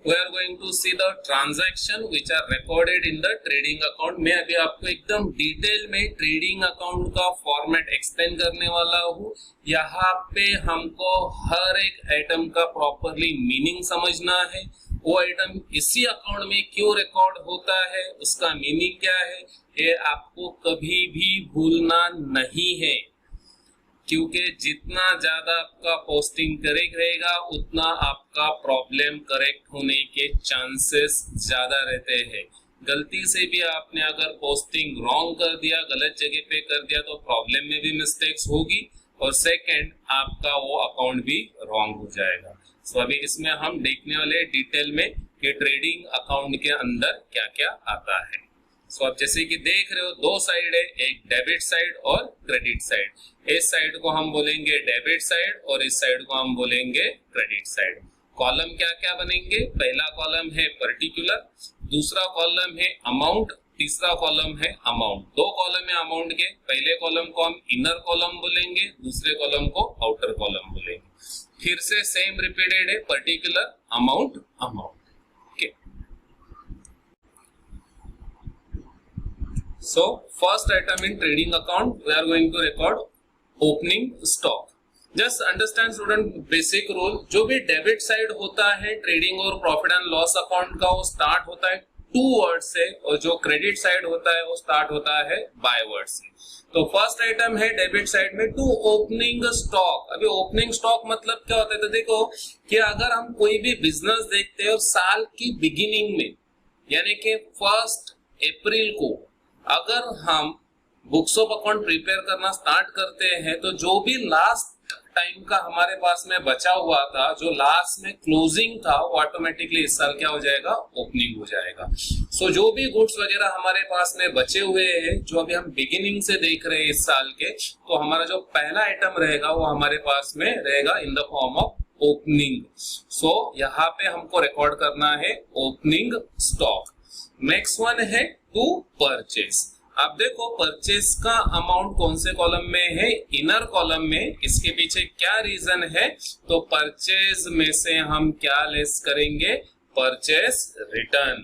we are going to see the transaction which are recorded in the trading account। मैं अभी आपको एकदम डिटेल में ट्रेडिंग अकाउंट का फॉर्मेट एक्सप्लेन करने वाला हूँ। यहाँ पे हमको हर एक आइटम का प्रॉपरली मीनिंग समझना है। वो आइटम इसी अकाउंट में क्यों रिकॉर्ड होता है, उसका मीनिंग क्या है, ये आपको कभी भी भूलना नहीं है। क्योंकि जितना ज्यादा आपका पोस्टिंग करेक्ट रहेगा उतना आपका प्रॉब्लम करेक्ट होने के चांसेस ज्यादा रहते हैं। गलती से भी आपने अगर पोस्टिंग रॉन्ग कर दिया, गलत जगह पे कर दिया तो प्रॉब्लम में भी मिस्टेक्स होगी और सेकंड आपका वो अकाउंट भी रॉन्ग हो जाएगा। सो अभी इसमें हम देखने वाले डिटेल में कि ट्रेडिंग अकाउंट के अंदर क्या क्या आता है। सो आप जैसे कि देख रहे हो दो साइड है, एक डेबिट साइड और क्रेडिट साइड। इस साइड को हम बोलेंगे डेबिट साइड और इस साइड को हम बोलेंगे क्रेडिट साइड। कॉलम क्या क्या बनेंगे? पहला कॉलम है पर्टिकुलर, दूसरा कॉलम है अमाउंट, तीसरा कॉलम है अमाउंट। दो कॉलम है अमाउंट के, पहले कॉलम को हम इनर कॉलम बोलेंगे, दूसरे कॉलम को आउटर कॉलम बोलेंगे। फिर से सेम रिपीटेड है, particular, amount, amount. So first item in trading account we are going to record opening stock. Just understand student basic rule। जो भी डेबिट साइड होता है ट्रेडिंग और प्रॉफिट एंड लॉस अकाउंट का वो स्टार्ट होता है टू वर्ड से और जो क्रेडिट साइड होता है वो स्टार्ट होता है बाय वर्ड से। तो फर्स्ट आइटम है डेबिट साइड में टू ओपनिंग स्टॉक। अभी ओपनिंग स्टॉक मतलब क्या होता है? तो देखो कि अगर हम कोई भी बिजनेस देखते हैं और साल की बिगिनिंग में यानी कि 1 अप्रैल को अगर हम बुक्स ऑफ अकाउंट प्रिपेयर करना स्टार्ट करते हैं तो जो भी लास्ट टाइम का हमारे पास में बचा हुआ था, जो लास्ट में क्लोजिंग था, वो ऑटोमेटिकली इस साल क्या हो जाएगा? ओपनिंग हो जाएगा। सो जो भी गुड्स वगैरह हमारे पास में बचे हुए हैं जो अभी हम बिगिनिंग से देख रहे हैं इस साल के, तो हमारा जो पहला आइटम रहेगा वो हमारे पास में रहेगा in the form of opening. So यहाँ पे हमको रिकॉर्ड करना है ओपनिंग स्टॉक। नेक्स्ट वन है टू परचेस। अब देखो परचेस का अमाउंट कौन से कॉलम में है? इनर कॉलम में। इसके पीछे क्या रीजन है? तो परचेस में से हम क्या लेस करेंगे? Purchase return.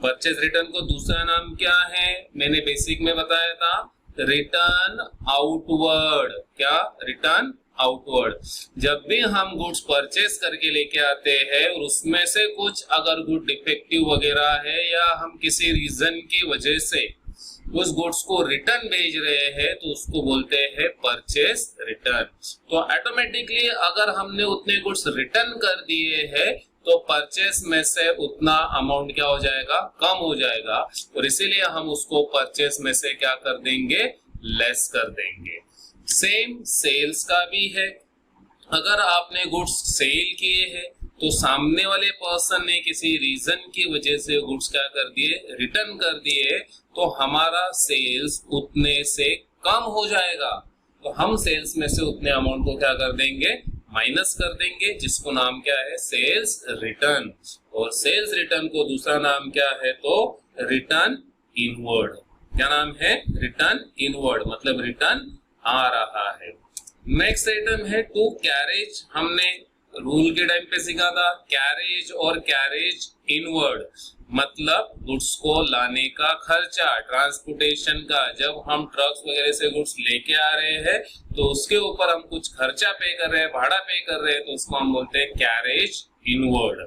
परचेस रिटर्न को दूसरा नाम क्या है? मैंने बेसिक में बताया था, रिटर्न आउटवर्ड। क्या? Return outward. जब भी हम गुड्स परचेस करके लेके आते हैं और उसमें से कुछ अगर गुड डिफेक्टिव वगैरह है या हम किसी रीजन की वजह से उस गुड्स को रिटर्न भेज रहे हैं तो उसको बोलते हैं परचेस रिटर्न। तो ऑटोमेटिकली अगर हमने उतने गुड्स रिटर्न कर दिए हैं तो परचेस में से उतना अमाउंट क्या हो जाएगा? कम हो जाएगा और इसीलिए हम उसको परचेस में से क्या कर देंगे? लेस कर देंगे। सेम सेल्स का भी है। अगर आपने गुड्स सेल किए हैं तो सामने वाले पर्सन ने किसी रीजन की वजह से गुड्स क्या कर दिए? रिटर्न कर दिए, तो हमारा सेल्स उतने से कम हो जाएगा। तो हम सेल्स में से उतने अमाउंट को क्या कर देंगे? माइनस कर देंगे, जिसको नाम क्या है? Sales return. और सेल्स रिटर्न को दूसरा नाम क्या है? तो रिटर्न इनवर्ड। क्या नाम है? रिटर्न इनवर्ड, मतलब रिटर्न आ रहा है। नेक्स्ट आइटम है टू कैरेज। हमने रूल के टाइम पे सीखा था कैरेज और कैरेज इनवर्ड, मतलब गुड्स को लाने का खर्चा, ट्रांसपोर्टेशन का। जब हम ट्रक्स वगैरह से गुड्स लेके आ रहे हैं तो उसके ऊपर हम कुछ खर्चा पे कर रहे हैं, भाड़ा पे कर रहे हैं, तो उसको हम बोलते हैं carriage inward.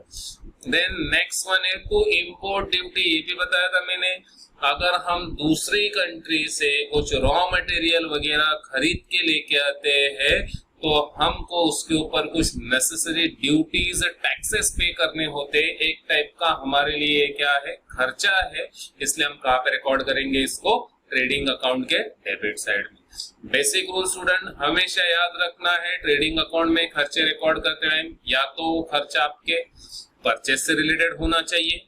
Then next one है टू इंपोर्ट ड्यूटी। ये भी बताया था मैंने, अगर हम दूसरी कंट्री से कुछ रॉ मटेरियल वगैरह खरीद के लेके आते हैं तो हमको उसके ऊपर कुछ नेसेसरी ड्यूटीज, टैक्सेस पे करने होते हैं। एक टाइप का हमारे लिए क्या है, खर्चा है, इसलिए हम कहाँ पे रिकॉर्ड करेंगे इसको, ट्रेडिंग अकाउंट के डेबिट साइड में। बेसिक रूल स्टूडेंट हमेशा याद रखना है, ट्रेडिंग अकाउंट में खर्चे रिकॉर्ड करते टाइम या तो खर्चा आपके परचेस से रिलेटेड होना चाहिए,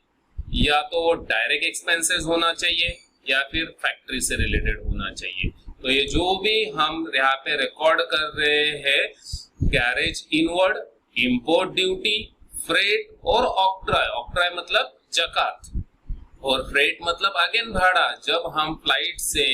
या तो डायरेक्ट एक्सपेंसेस होना चाहिए, या फिर फैक्ट्री से रिलेटेड होना चाहिए। तो ये जो भी हम यहाँ पे रिकॉर्ड कर रहे हैं, carriage inward, import duty, freight और ऑक्ट्रॉय। ऑक्ट्रॉय मतलब जकात और फ्रेट मतलब अगेन भाड़ा। जब हम फ्लाइट से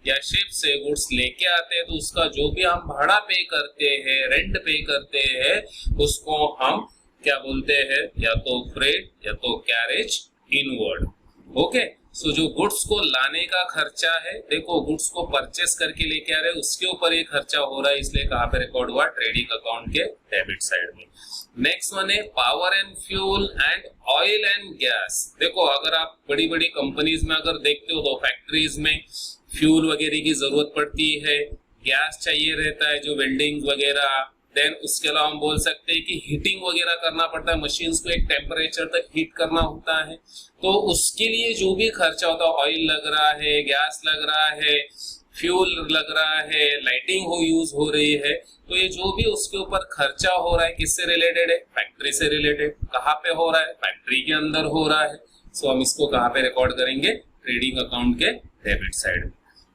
या शिप से गुड्स लेके आते हैं तो उसका जो भी हम भाड़ा पे करते हैं, रेंट पे करते हैं, उसको हम क्या बोलते हैं, या तो फ्रेट या तो कैरेज इनवर्ड। ओके, सो जो गुड्स को लाने का खर्चा है, देखो गुड्स को परचेस करके लेके आ रहे हैं उसके ऊपर ये खर्चा हो रहा है, इसलिए कहाँ पे रिकॉर्ड हुआ, ट्रेडिंग अकाउंट के डेबिट साइड में। नेक्स्ट वन है power and fuel and oil and gas. देखो अगर आप बड़ी बड़ी कंपनीज में अगर देखते हो तो फैक्ट्रीज में फ्यूल वगैरह की जरूरत पड़ती है, गैस चाहिए रहता है जो वेल्डिंग वगैरह। देन उसके अलावा हम बोल सकते हैं कि हीटिंग वगैरह करना पड़ता है, मशीन्स को एक टेम्परेचर तक हीट करना होता है, तो उसके लिए जो भी खर्चा होता है, ऑयल लग रहा है, गैस लग रहा है, फ्यूल लग रहा है, लाइटिंग हो यूज हो रही है, तो ये जो भी उसके ऊपर खर्चा हो रहा है किससे रिलेटेड है, फैक्ट्री से रिलेटेड। कहाँ पे हो रहा है, फैक्ट्री के अंदर हो रहा है, सो हम इसको कहाँ पे रिकॉर्ड करेंगे, ट्रेडिंग अकाउंट के डेबिट साइड में।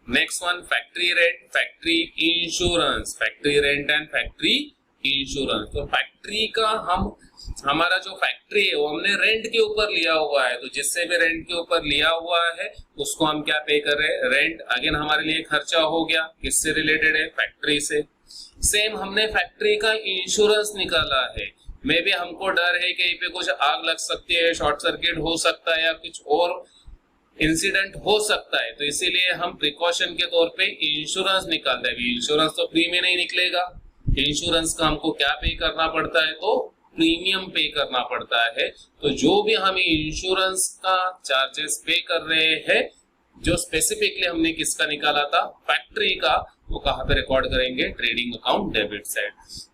Next one factory rent, factory insurance, factory rent and factory insurance. तो फैक्ट्री का हमारा जो फैक्ट्री है वो हमने रेंट के ऊपर लिया हुआ है, तो जिससे भी रेंट के ऊपर लिया हुआ है उसको हम क्या पे कर रहे हैं, रेंट। अगेन हमारे लिए खर्चा हो गया, किससे रिलेटेड है, फैक्ट्री से। सेम हमने फैक्ट्री का इंश्योरेंस निकाला है, मे भी हमको डर है कहीं पे कुछ आग लग सकती है, शॉर्ट सर्किट हो सकता है या कुछ और इंसिडेंट हो सकता है, तो इसीलिए हम प्रिकॉशन के तौर पे इंश्योरेंस निकालते हैं। इंश्योरेंस तो फ्री में नहीं निकलेगा, इंश्योरेंस का हमको क्या पे करना पड़ता है, तो प्रीमियम पे करना पड़ता है। तो जो भी हम इंश्योरेंस का चार्जेस पे कर रहे हैं, जो स्पेसिफिकली हमने किसका निकाला था, फैक्ट्री का, वो कहाँ पे रिकॉर्ड करेंगे, trading account debit side.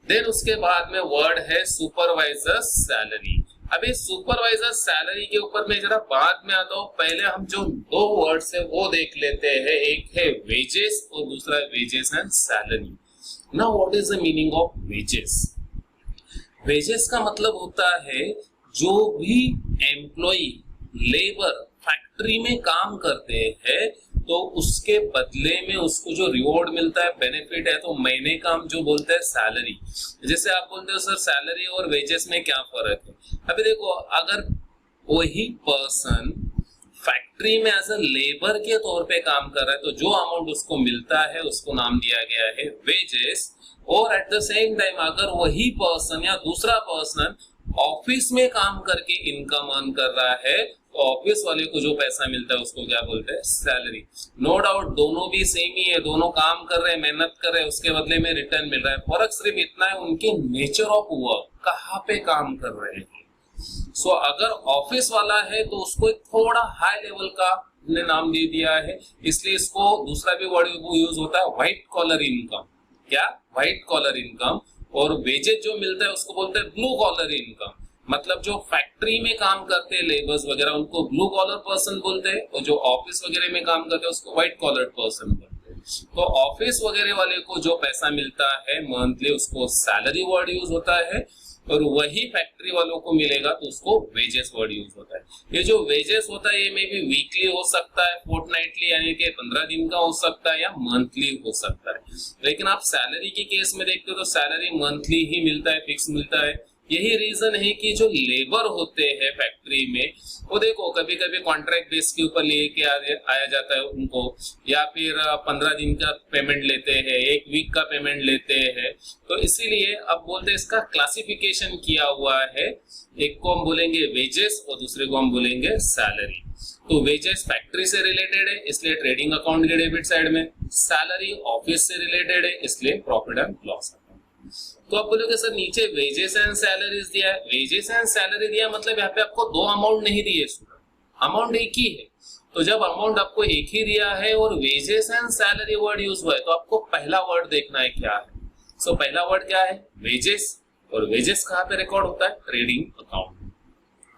Then उसके बाद में वर्ड है सुपरवाइजर सैलरी। अभी सुपरवाइजर सैलरी के ऊपर मैं जरा बाद में आता हूँ, पहले हम जो दो वर्ड्स है वो देख लेते हैं। एक है वेजेस और दूसरा है wages and salary. Now what is the meaning of wages? Wages का मतलब होता है जो भी एम्प्लॉई, लेबर फैक्ट्री में काम करते हैं तो उसके बदले में उसको जो रिवॉर्ड मिलता है, बेनिफिट है, तो महीने का हम जो बोलते हैं सैलरी। जैसे आप बोलते हो सर सैलरी और वेजेस में क्या फर्क है? अभी देखो अगर वही पर्सन फैक्ट्री में एज अ लेबर के तौर पे काम कर रहा है तो जो अमाउंट उसको मिलता है उसको नाम दिया गया है वेजेस। और एट द सेम टाइम अगर वही पर्सन या दूसरा पर्सन ऑफिस में काम करके इनकम अर्न कर रहा है तो ऑफिस वाले को जो पैसा मिलता है उसको क्या बोलते हैं, सैलरी। नो डाउट दोनों भी सेम ही है, दोनों काम कर रहे हैं, मेहनत कर रहे हैं, उसके बदले में रिटर्न मिल रहा है। फर्क सिर्फ इतना है उनके नेचर ऑफ वर्क, कहाँ पे काम कर रहे हैं। सो अगर ऑफिस वाला है तो उसको एक थोड़ा हाई लेवल का हमने नाम दे दिया है, इसलिए इसको दूसरा भी वर्ड यूज होता है व्हाइट कॉलर इनकम। क्या, व्हाइट कॉलर इनकम। और वेजेस जो मिलता है उसको बोलते हैं ब्लू कॉलर इनकम। मतलब जो फैक्ट्री में काम करते हैं लेबर्स वगैरह उनको ब्लू कॉलर पर्सन बोलते हैं, और जो ऑफिस वगैरह में काम करते हैं उसको व्हाइट कॉलर पर्सन बोलते हैं। तो ऑफिस वगैरह वाले को जो पैसा मिलता है मंथली उसको सैलरी वर्ड यूज होता है, और वही फैक्ट्री वालों को मिलेगा तो उसको वेजेस वर्ड यूज होता है। ये जो वेजेस होता है ये मे भी वीकली हो सकता है, फोर्टनाइटली यानी कि 15 दिन का हो सकता है, या मंथली हो सकता है। लेकिन आप सैलरी के केस में देखते हो तो सैलरी मंथली ही मिलता है, फिक्स मिलता है, यही रीजन है कि जो लेबर होते हैं फैक्ट्री में, वो देखो कभी कभी कॉन्ट्रैक्ट बेस के ऊपर लेके आया जाता है उनको, या फिर 15 दिन का पेमेंट लेते हैं, 1 वीक का पेमेंट लेते हैं। तो इसीलिए अब बोलते हैं इसका क्लासिफिकेशन किया हुआ है, एक को हम बोलेंगे वेजेस और दूसरे को हम बोलेंगे सैलरी। तो वेजेस फैक्ट्री से रिलेटेड है इसलिए ट्रेडिंग अकाउंट के डेबिट साइड में, सैलरी ऑफिस से रिलेटेड है इसलिए प्रॉफिट एंड लॉस अकाउंट। तो आप बोलोगे सर नीचे वेजेस एंड सैलरीज दिया है, वेजेस एंड सैलरी दिया मतलब यहाँ पे आपको 2 अमाउंट नहीं दिए, अमाउंट एक ही है। तो जब अमाउंट आपको एक ही दिया है और wages and salary word use हुआ है तो आपको पहला वर्ड देखना है क्या है। सो पहला वर्ड क्या है, वेजेस, और वेजेस कहाँ पे रिकॉर्ड होता है, ट्रेडिंग अकाउंट।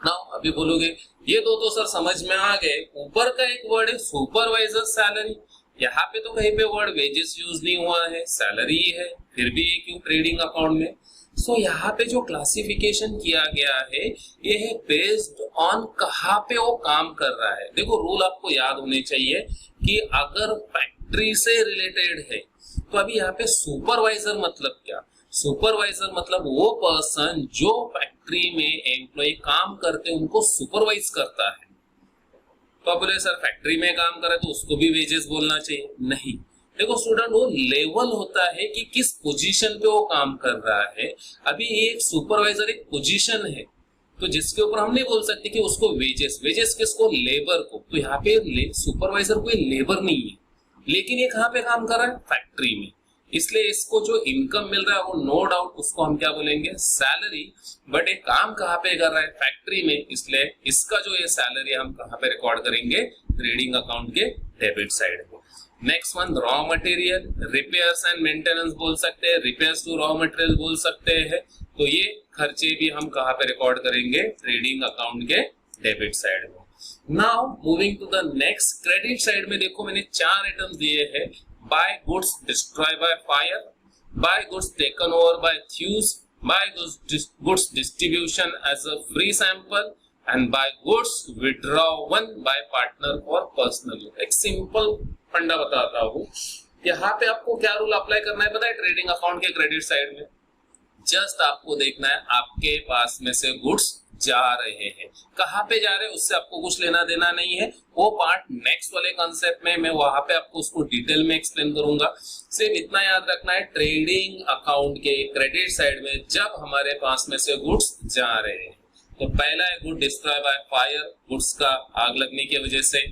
नाउ अभी बोलोगे ये दो तो सर समझ में आ गए, ऊपर का एक वर्ड है सुपरवाइजर सैलरी, यहाँ पे तो कहीं पे वर्ड वेजेस यूज नहीं हुआ है, सैलरी है, फिर भी ये क्यों ट्रेडिंग अकाउंट में। सो यहाँ पे जो क्लासिफिकेशन किया गया है ये है बेस्ड ऑन कहाँ पे वो काम कर रहा है। देखो रूल आपको याद होने चाहिए कि अगर फैक्ट्री से रिलेटेड है तो अभी यहाँ पे सुपरवाइजर मतलब क्या, सुपरवाइजर मतलब वो पर्सन जो फैक्ट्री में एम्प्लॉय काम करते हैं उनको सुपरवाइज करता है। तो आप बोले सर फैक्ट्री में काम करे तो उसको भी वेजेस बोलना चाहिए, नहीं। देखो स्टूडेंट वो लेवल होता है कि किस पोजीशन पे वो काम कर रहा है। अभी एक सुपरवाइजर एक पोजीशन है तो जिसके ऊपर हम नहीं बोल सकते कि उसको वेजेस, वेजेस किसको, लेबर को। तो यहाँ पे सुपरवाइजर कोई लेबर नहीं है, लेकिन ये कहाँ पे काम कर रहा है, फैक्ट्री में, इसलिए इसको जो इनकम मिल रहा है वो नो डाउट उसको हम क्या बोलेंगे, सैलरी। बट ये काम कहाँ पे कर रहा है, फैक्ट्री में, इसलिए इसका जो ये सैलरी हम कहाँ पे रिकॉर्ड करेंगे, ट्रेडिंग अकाउंट के डेबिट साइड पे। Next one raw material, repairs and maintenance बोल सकते हैं, रिपेयर्स टू रॉ मटेरियल बोल सकते हैं। तो ये खर्चे भी हम कहाँ पे रिकॉर्ड करेंगे, ट्रेडिंग अकाउंट के डेबिट साइड में। Now moving to the next, credit side में देखो मैंने 4 आइटम्स दिए हैं, buy goods destroyed by fire, buy goods taken over by thieves, buy goods distribution as a free sample, and buy goods withdrawn by partner for personal use। एक सिंपल फंडा बताता हूँ, यहाँ पे आपको क्या रूल अप्लाई करना है पता है, ट्रेडिंग अकाउंट के क्रेडिट साइड में जस्ट आपको देखना है आपके पास में से गुड्स जा रहे हैं, कहाँ पे जा रहे हैं उससे आपको कुछ लेना देना नहीं है। वो पार्ट नेक्स्ट वाले कॉन्सेप्ट में मैं वहां पे आपको उसको डिटेल में एक्सप्लेन करूंगा। सिर्फ इतना याद रखना है, ट्रेडिंग अकाउंट के क्रेडिट साइड में जब हमारे पास में से गुड्स जा रहे हैं तो पहला है good destroy by fire, goods का आग लगने की वजह से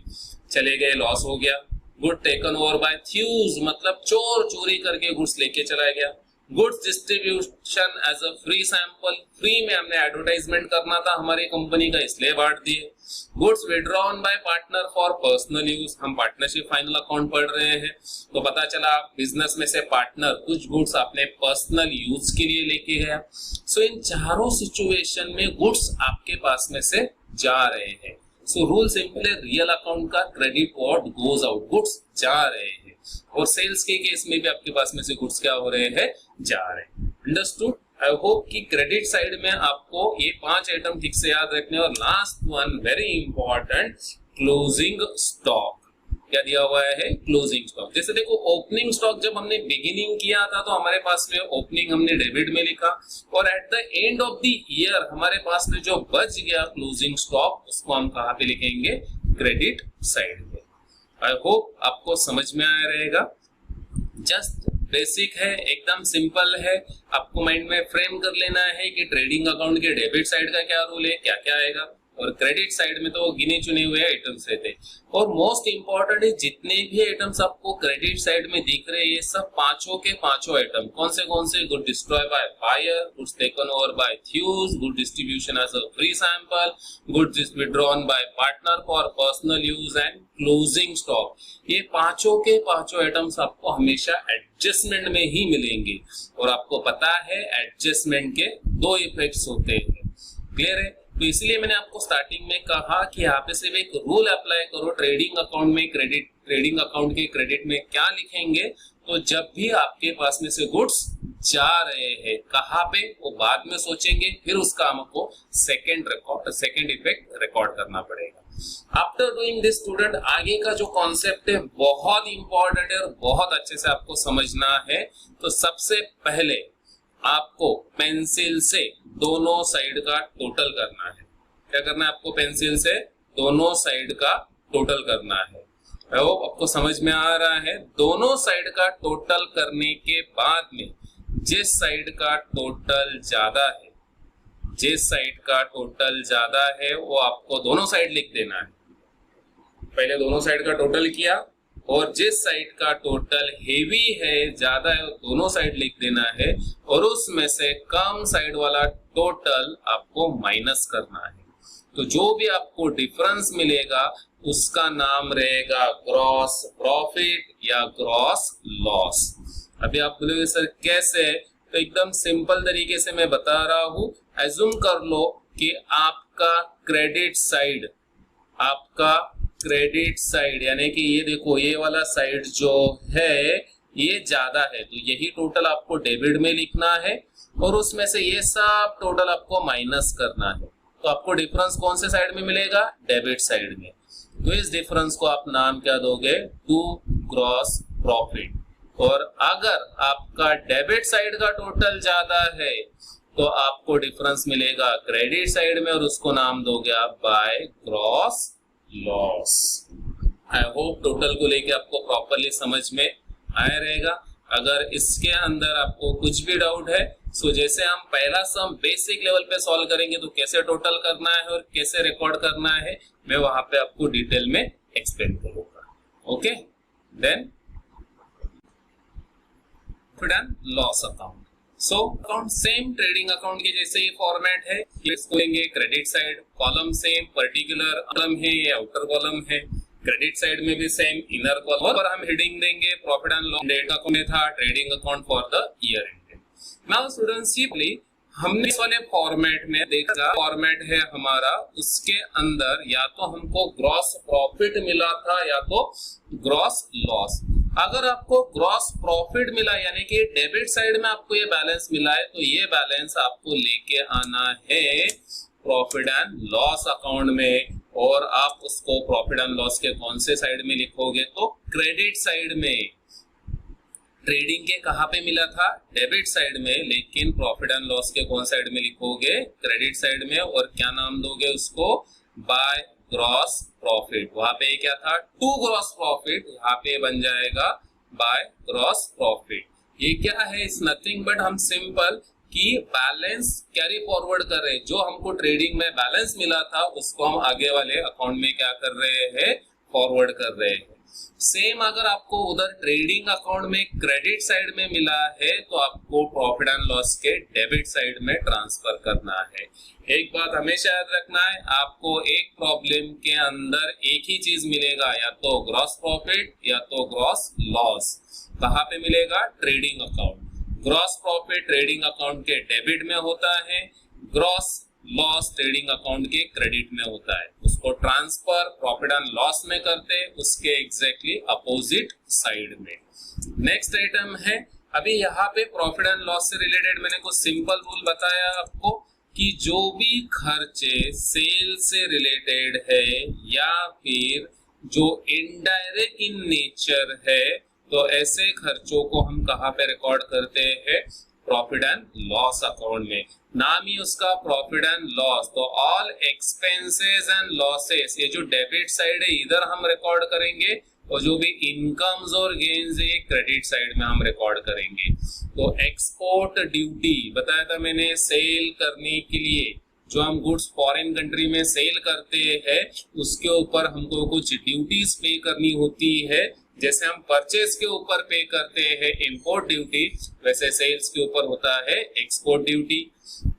चले गए, लॉस हो गया। Good taken over by thieves मतलब चोर चोरी करके गुड्स लेके चला गया। Goods distribution as a free sample, free में हमने एडवर्टाइजमेंट करना था हमारी कंपनी का इसलिए बांट दिए। Goods withdrawn by partner for personal use, हम पार्टनरशिप फाइनल अकाउंट पढ़ रहे हैं तो पता चला बिजनेस में से पार्टनर कुछ गुड्स अपने पर्सनल यूज के लिए लेके गया। सो इन चारों सिचुएशन में गुड्स आपके पास में से जा रहे हैं। सो रूल सिंपल है, रियल अकाउंट का credit word goes out, goods जा रहे हैं, और सेल्स के केस में भी आपके पास में से गुड्स क्या हो रहे हैं, जा रहे हैं। अंडरस्टूड? आई होप कि क्रेडिट साइड में आपको ये 5 आइटम ठीक से याद रखने। और last one very important, closing stock. क्या दिया हुआ है, क्लोजिंग स्टॉक। जैसे देखो ओपनिंग स्टॉक जब हमने बिगिनिंग किया था तो हमारे पास में ओपनिंग हमने डेबिट में लिखा, और eight the end of the year हमारे पास में जो बच गया क्लोजिंग स्टॉक उसको हम कहाँ पे लिखेंगे, क्रेडिट साइड पे। आई होप आपको समझ में आया रहेगा। जस्ट बेसिक है, एकदम सिंपल है, आपको माइंड में फ्रेम कर लेना है कि ट्रेडिंग अकाउंट के डेबिट साइड का क्या रूल है, क्या क्या आएगा, और क्रेडिट साइड में तो गिने चुने हुए आइटम्स रहते। और मोस्ट इंपॉर्टेंट है, जितने भी आइटम्स आपको क्रेडिट साइड में दिख रहे हैं ये सब पांचों के पांचों आइटम कौन से, good destroy by fire, goods taken over by thieves, good distribution as a free sample, goods withdrawn by partner for personal use and closing stock. ये पांचों के पांचों आइटम्स आपको हमेशा एडजस्टमेंट में ही मिलेंगे, और आपको पता है एडजस्टमेंट के 2 इफेक्ट्स होते हैं। क्लियर है? तो इसलिए मैंने आपको स्टार्टिंग में कहा कि यहाँ पे सिर्फ एक रूल अप्लाई करो, ट्रेडिंग अकाउंट में क्रेडिट, ट्रेडिंग अकाउंट के क्रेडिट में क्या लिखेंगे, तो जब भी आपके पास में से गुड्स जा रहे हैं कहाँ पे वो बाद में सोचेंगे, फिर उसका हमको सेकेंड इफेक्ट रिकॉर्ड करना पड़ेगा। आफ्टर डूइंग दिस स्टूडेंट, आगे का जो कॉन्सेप्ट है बहुत इंपॉर्टेंट है और बहुत अच्छे से आपको समझना है। तो सबसे पहले आपको पेंसिल से दोनों साइड का टोटल करना है। क्या करना है आपको? पेंसिल से दोनों साइड का टोटल करना है। आपको समझ में आ रहा है? दोनों साइड का टोटल करने के बाद में जिस साइड का टोटल ज्यादा है, जिस साइड का टोटल ज्यादा है वो आपको दोनों साइड लिख देना है। पहले दोनों साइड का टोटल किया और जिस साइड का टोटल हेवी है, ज्यादा है, दोनों साइड लिख देना है और उसमें से कम साइड वाला टोटल आपको माइनस करना है। तो जो भी आपको डिफरेंस मिलेगा उसका नाम रहेगा ग्रॉस प्रॉफिट या ग्रॉस लॉस। अभी आप बोलोगे सर कैसे? तो एकदम सिंपल तरीके से मैं बता रहा हूं। एज्यूम कर लो कि आपका क्रेडिट साइड यानी कि ये देखो, ये वाला साइड जो है ये ज्यादा है, तो यही टोटल आपको डेबिट में लिखना है और उसमें से ये सब टोटल आपको माइनस करना है। तो आपको डिफरेंस कौन से साइड में मिलेगा? डेबिट साइड में। तो इस डिफरेंस को आप नाम क्या दोगे? To gross profit. और अगर आपका डेबिट साइड का टोटल ज्यादा है तो आपको डिफरेंस मिलेगा क्रेडिट साइड में और उसको नाम दोगे आप by gross loss. I hope total को लेके आपको प्रॉपरली समझ में आया रहेगा। अगर इसके अंदर आपको कुछ भी डाउट है, सो जैसे हम पहला सम बेसिक लेवल पे सॉल्व करेंगे तो कैसे टोटल करना है और कैसे रिकॉर्ड करना है मैं वहां पे आपको डिटेल में एक्सप्लेन करूंगा। Okay, then profit and loss account. So account same trading account के जैसे ही फॉर्मेट है। इसको लेंगे credit side, column same, particular column है या आउटर कॉलम है। क्रेडिट साइड में भी सेम इनर कॉलम पर हम हेडिंग देंगे प्रॉफिट एंड लॉस। डेट अकाउंट में था trading account for the year end. Now students simply हमने इस वाले फॉर्मेट में देखा, फॉर्मेट है हमारा, उसके अंदर या तो हमको ग्रॉस प्रॉफिट मिला था या तो ग्रॉस लॉस। अगर आपको ग्रॉस प्रॉफिट मिला यानी कि डेबिट साइड में आपको ये बैलेंस मिला है तो ये बैलेंस आपको लेके आना है प्रॉफिट एंड लॉस अकाउंट में। और आप उसको प्रॉफिट एंड लॉस के कौन से साइड में लिखोगे? तो क्रेडिट साइड में। ट्रेडिंग के कहां पे मिला था? डेबिट साइड में, लेकिन प्रॉफिट एंड लॉस के कौन साइड में लिखोगे? क्रेडिट साइड में। और क्या नाम दोगे उसको? By gross profit. वहां पे क्या था? टू ग्रॉस प्रॉफिट, यहाँ पे बन जाएगा बाय ग्रॉस प्रॉफिट। ये क्या है? इट्स नथिंग बट हम सिंपल कि बैलेंस कैरी फॉरवर्ड कर रहे हैं। जो हमको ट्रेडिंग में बैलेंस मिला था उसको हम आगे वाले अकाउंट में क्या कर रहे हैं? फॉरवर्ड कर रहे हैं। सेम अगर आपको उधर ट्रेडिंग अकाउंट में क्रेडिट साइड में मिला है तो आपको प्रॉफिट एंड लॉस के डेबिट साइड में ट्रांसफर करना है। एक बात हमेशा याद रखना है, आपको एक प्रॉब्लम के अंदर एक ही चीज मिलेगा, या तो ग्रॉस प्रॉफिट या तो ग्रॉस लॉस। कहां पे मिलेगा? Trading account. Gross profit trading account के डेबिट में होता है, ग्रॉस लॉस ट्रेडिंग अकाउंट के क्रेडिट में होता है। उसको ट्रांसफर प्रॉफिट एंड लॉस में करते उसके एग्जैक्टली अपोजिट साइड में। नेक्स्ट आइटम है, अभी यहाँ पे प्रॉफिट एंड लॉस से रिलेटेड मैंने कुछ सिंपल रूल बताया आपको कि जो भी खर्चे सेल से रिलेटेड है या फिर जो इनडायरेक्ट इन नेचर है तो ऐसे खर्चों को हम कहाँ पे रिकॉर्ड करते हैं? प्रॉफिट एंड लॉस अकाउंट में। नाम ही उसका प्रॉफिट एंड लॉस। तो ऑल एक्सपेंसेस एंड लॉसेस, ये जो डेबिट साइड है इधर हम रिकॉर्ड करेंगे और जो भी इनकम्स और गेन्स है ये क्रेडिट साइड में हम रिकॉर्ड करेंगे। तो एक्सपोर्ट ड्यूटी बताया था मैंने, सेल करने के लिए जो हम गुड्स फॉरेन कंट्री में सेल करते हैं उसके ऊपर हमको कुछ ड्यूटीज पे करनी होती है। जैसे हम परचेज के ऊपर पे करते हैं इंपोर्ट ड्यूटी, वैसे सेल्स के ऊपर होता है export duty.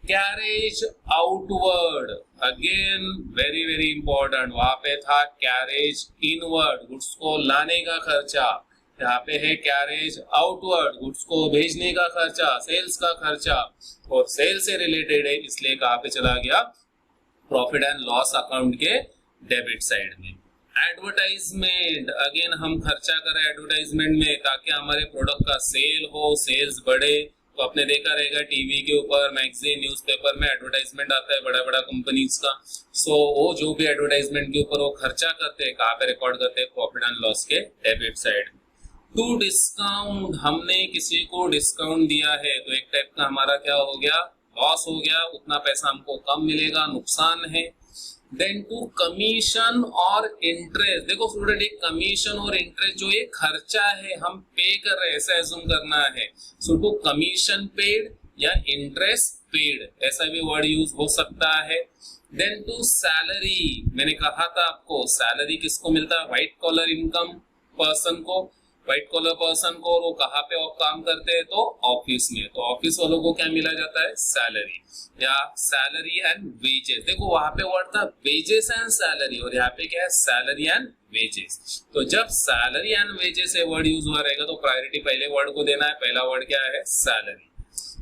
Carriage outward, again very very important, वहां पे था कैरेज इनवर्ड, गुड्स को लाने का खर्चा। यहाँ पे है कैरेज आउटवर्ड, गुड्स को भेजने का खर्चा, सेल्स का खर्चा, और सेल से रिलेटेड है इसलिए कहाँ पे चला गया? प्रॉफिट एंड लॉस अकाउंट के डेबिट साइड में। एडवर्टाइजमेंट, अगेन हम खर्चा करें एडवर्टाइजमेंट में ताकि हमारे प्रोडक्ट का सेल हो, सेल्स बढ़े। तो आपने देखा रहेगा टीवी के ऊपर, मैगजीन, न्यूज़पेपर में एडवर्टाइजमेंट आता है बड़ा बड़ा कंपनीज का। सो वो जो भी एडवर्टाइजमेंट के ऊपर वो खर्चा करते हैं कहाँ पे रिकॉर्ड करते हैं? प्रॉफिट एंड लॉस के डेबिट साइड। टू डिस्काउंट, हमने किसी को डिस्काउंट दिया है तो एक टाइप का हमारा क्या हो गया, लॉस हो गया, उतना पैसा हमको कम मिलेगा, नुकसान है। देन टू कमीशन और इंटरेस्ट, देखो स्टूडेंट एक कमीशन और इंटरेस्ट जो ये खर्चा है हम पे कर रहे हैं ऐसा एज्यूम करना है। सो टू कमीशन पेड या इंटरेस्ट पेड ऐसा भी वर्ड यूज हो सकता है। देन टू सैलरी, मैंने कहा था आपको सैलरी किसको मिलता है, व्हाइट कॉलर इनकम पर्सन को, व्हाइट कॉलर पर्सन को, और वो कहाँ पे काम करते हैं तो ऑफिस में, तो ऑफिस वालों को क्या मिला जाता है, सैलरी या सैलरी एंड वेजेस। देखो वहां पे वर्ड था वेजेस एंड सैलरी और यहाँ पे क्या है सैलरी एंड वेजेस। तो जब सैलरी एंड वेजेस से वर्ड यूज हुआ रहेगा तो प्रायोरिटी पहले वर्ड को देना है, पहला वर्ड क्या है salary.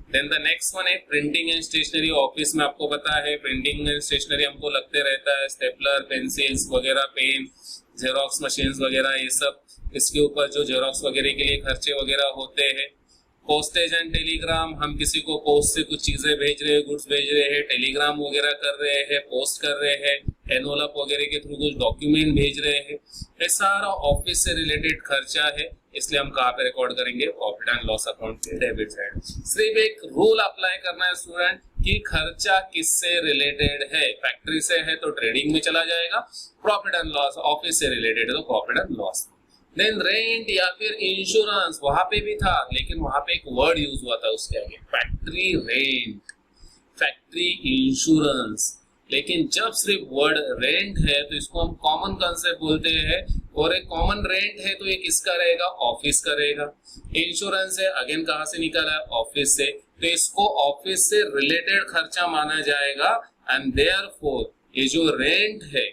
Then the next one है प्रिंटिंग एंड स्टेशनरी। ऑफिस में आपको पता है प्रिंटिंग एंड स्टेशनरी हमको लगते रहता है, स्टेपलर, पेंसिल्स वगैरह, पेन, जेरोक्स मशीन वगैरह, ये सब इसके ऊपर जो जेरोक्स वगैरह के लिए खर्चे वगैरह होते हैं। पोस्टेज एंड टेलीग्राम, हम किसी को पोस्ट से कुछ चीजें भेज रहे हैं, गुड्स भेज रहे हैं, टेलीग्राम वगैरह कर रहे हैं, पोस्ट कर रहे हैं, एनवलप वगैरह के थ्रू कुछ डॉक्यूमेंट भेज रहे हैं, ये सारा ऑफिस से रिलेटेड खर्चा है, इसलिए हम कहाँ पे रिकॉर्ड करेंगे, प्रॉफिट एंड लॉस अकाउंट के डेबिट साइड। सिर्फ एक रूल अप्लाई करना है स्टूडेंट कि खर्चा किससे रिलेटेड है, फैक्ट्री से है तो ट्रेडिंग में चला जाएगा, प्रॉफिट एंड लॉस ऑफिस से रिलेटेड है तो profit and loss. Then rent या फिर इंश्योरेंस, वहां पे भी था लेकिन वहां पे एक वर्ड यूज हुआ था उसके आगे, फैक्ट्री रेंट, फैक्ट्री इंश्योरेंस। लेकिन जब सिर्फ वर्ड रेंट है तो इसको हम कॉमन कंसेप्ट बोलते हैं, और एक कॉमन रेंट है तो ये किसका रहेगा, ऑफिस का रहेगा। इंश्योरेंस है अगेन कहां से निकाला है, ऑफिस से, तो इसको ऑफिस से रिलेटेड खर्चा माना जाएगा। एंड देयरफॉर ये जो रेंट है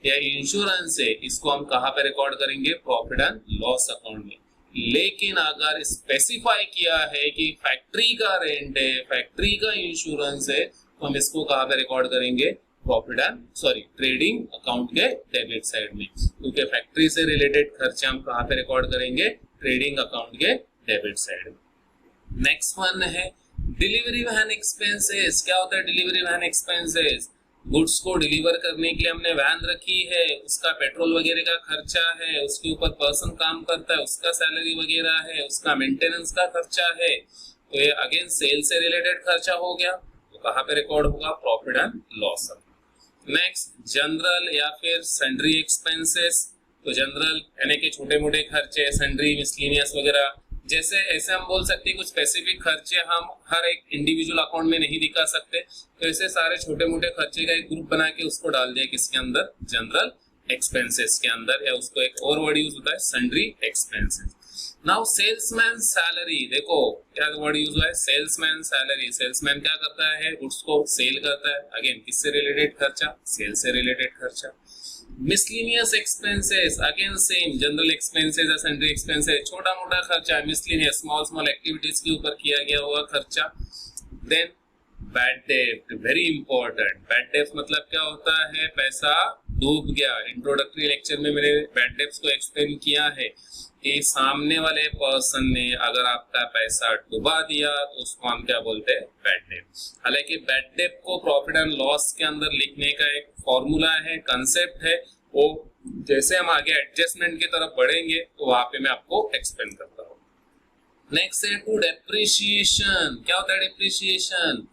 या इंश्योरेंस है इसको हम कहां पे रिकॉर्ड करेंगे, प्रॉफिट एंड लॉस अकाउंट में। लेकिन अगर स्पेसिफाई किया है कि फैक्ट्री का रेंट है, फैक्ट्री का इंश्योरेंस है, तो हम इसको कहां पे रिकॉर्ड करेंगे, प्रॉफिट एंड ट्रेडिंग अकाउंट के डेबिट साइड में, क्योंकि फैक्ट्री से रिलेटेड खर्चे हम कहां पे रिकॉर्ड करेंगे, ट्रेडिंग अकाउंट के डेबिट साइड में। नेक्स्ट वन है डिलीवरी वैन एक्सपेंसेस। क्या होता है डिलीवरी वैन एक्सपेंसेस, गुड्स को डिलीवर करने के लिए हमने वैन रखी है, उसका पेट्रोल वगैरह का खर्चा है, उसके ऊपर पर्सन काम करता है उसका सैलरी वगैरह है, उसका मेंटेनेंस का खर्चा है, तो ये अगेन सेल से रिलेटेड खर्चा हो गया, तो कहां पे रिकॉर्ड होगा, profit and loss. Next general या फिर सन्ड्री एक्सपेंसेस, तो जनरल यानी कि छोटे मोटे खर्चे, सन्ड्री मिसलेनियस वगैरह, जैसे ऐसे हम बोल सकते हैं कुछ स्पेसिफिक खर्चे हम हर एक इंडिविजुअल अकाउंट में नहीं दिखा सकते, तो ऐसे सारे छोटे मोटे खर्चे का एक ग्रुप बना के उसको डाल दिया किसके अंदर, जनरल एक्सपेंसेस के अंदर, या उसको एक और वर्ड यूज होता है sundry expenses. Now salesman salary, देखो क्या वर्ड यूज हुआ है, सेल्समैन सैलरी। सेल्समैन क्या करता है, गुड्स को सेल करता है, अगेन किससे रिलेटेड खर्चा, सेल से रिलेटेड खर्चा। Miscellaneous expenses again same, general expenses या सन्ड्री एक्सपेंसेस, छोटा मोटा खर्चा, मिसलेनियस स्मॉल स्मॉल एक्टिविटीज के ऊपर किया गया हुआ खर्चा। देन बैड डेब्ट, वेरी इंपॉर्टेंट, बैड डेब्ट मतलब क्या होता है, पैसा डूब गया। इंट्रोडक्टरी लेक्चर में मैंने बैड डेब्ट को एक्सप्लेन किया है कि सामने वाले पर्सन ने अगर आपका पैसा डुबा दिया तो उसको हम क्या बोलते हैं, बैड डेब्ट। हालांकि बैड डेब्ट को प्रॉफिट एंड लॉस के अंदर लिखने का एक फॉर्मूला है, कंसेप्ट है, वो जैसे हम आगे एडजस्टमेंट की तरफ बढ़ेंगे तो वहां पे मैं आपको एक्सप्लेन करता हूँ। नेक्स्ट है टू डेप्रिसिएशन। क्या होता है डेप्रिसिएशन,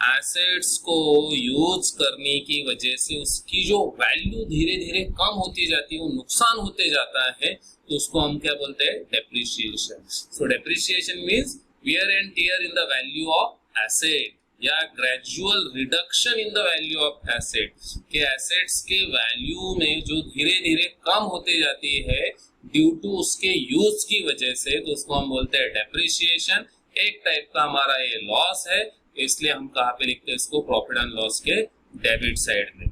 एसेट्स को यूज करने की वजह से उसकी जो वैल्यू धीरे धीरे कम होती जाती है, वो नुकसान होते जाता है, तो उसको हम क्या बोलते हैं, depreciation. So depreciation means wear and tear in the value of asset या gradual reduction in the value of asset, के एसेट्स के वैल्यू में जो धीरे धीरे कम होते जाती है ड्यू टू उसके यूज की वजह से, तो उसको हम बोलते हैं डेप्रिसिएशन। एक टाइप का हमारा ये लॉस है, इसलिए हम कहाँ पे लिखते हैं इसको, प्रॉफिट एंड लॉस के डेबिट साइड में।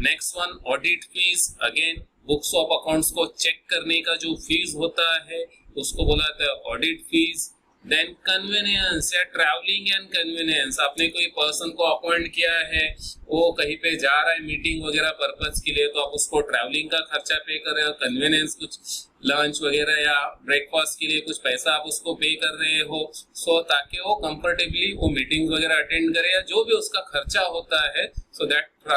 Next one audit fees, again books of accounts को चेक करने का जो फीस होता है उसको बोला जाता है ऑडिट फीस। देन कन्वीनियंस या ट्रैवलिंग एंड कन्वीनियंस, आपने कोई पर्सन को अपॉइंट किया है, वो कहीं पे जा रहा है मीटिंग वगैरह पर्पस के लिए, तो आप उसको ट्रैवलिंग का खर्चा पे कर रहे हो। कन्वीनियंस कुछ लंच वगैरह या ब्रेकफास्ट के लिए कुछ पैसा आप उसको पे कर रहे हो, सो ताकि वो कंफर्टेबली वो मीटिंग वगैरह अटेंड करे, या जो भी उसका खर्चा होता है, so that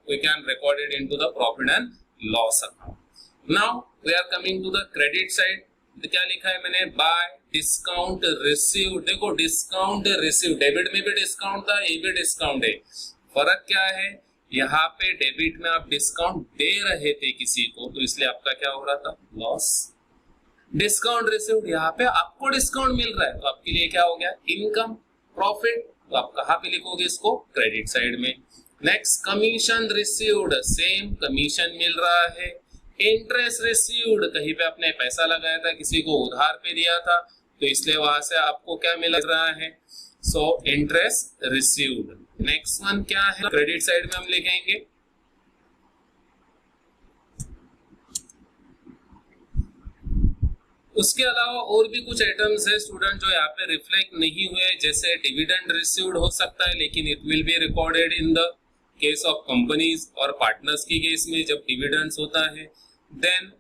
we can record it into the profit and loss account. Now we are coming to the credit side. क्या लिखा है मैंने, बाय डिस्काउंट रिसीव। देखो डिस्काउंट रिसीव, डेबिट में भी डिस्काउंट था, ये भी डिस्काउंट है। फर्क क्या है, यहाँ पे डेबिट में आप डिस्काउंट दे रहे थे किसी को, तो इसलिए आपका क्या हो रहा था, लॉस। डिस्काउंट रिसीव्ड, यहाँ पे आपको डिस्काउंट मिल रहा है, तो आपके लिए क्या हो गया, इनकम, प्रॉफिट। तो आप कहाँ पे लिखोगे इसको, क्रेडिट साइड में। Next commission received, same commission मिल रहा है। इंटरेस्ट रिसीव्ड, कहीं पे आपने पैसा लगाया था, किसी को उधार पे दिया था, तो इसलिए वहां से आपको क्या मिल रहा है, so interest received. Next one क्या है, क्रेडिट साइड में हम लिखेंगे उसके अलावा और भी कुछ आइटम्स है स्टूडेंट जो यहाँ पे रिफ्लेक्ट नहीं हुए, जैसे डिविडेंड रिसीव्ड हो सकता है, लेकिन it will be recorded in the case of companies और पार्टनर्स की केस में जब डिविडेंड्स होता है। देन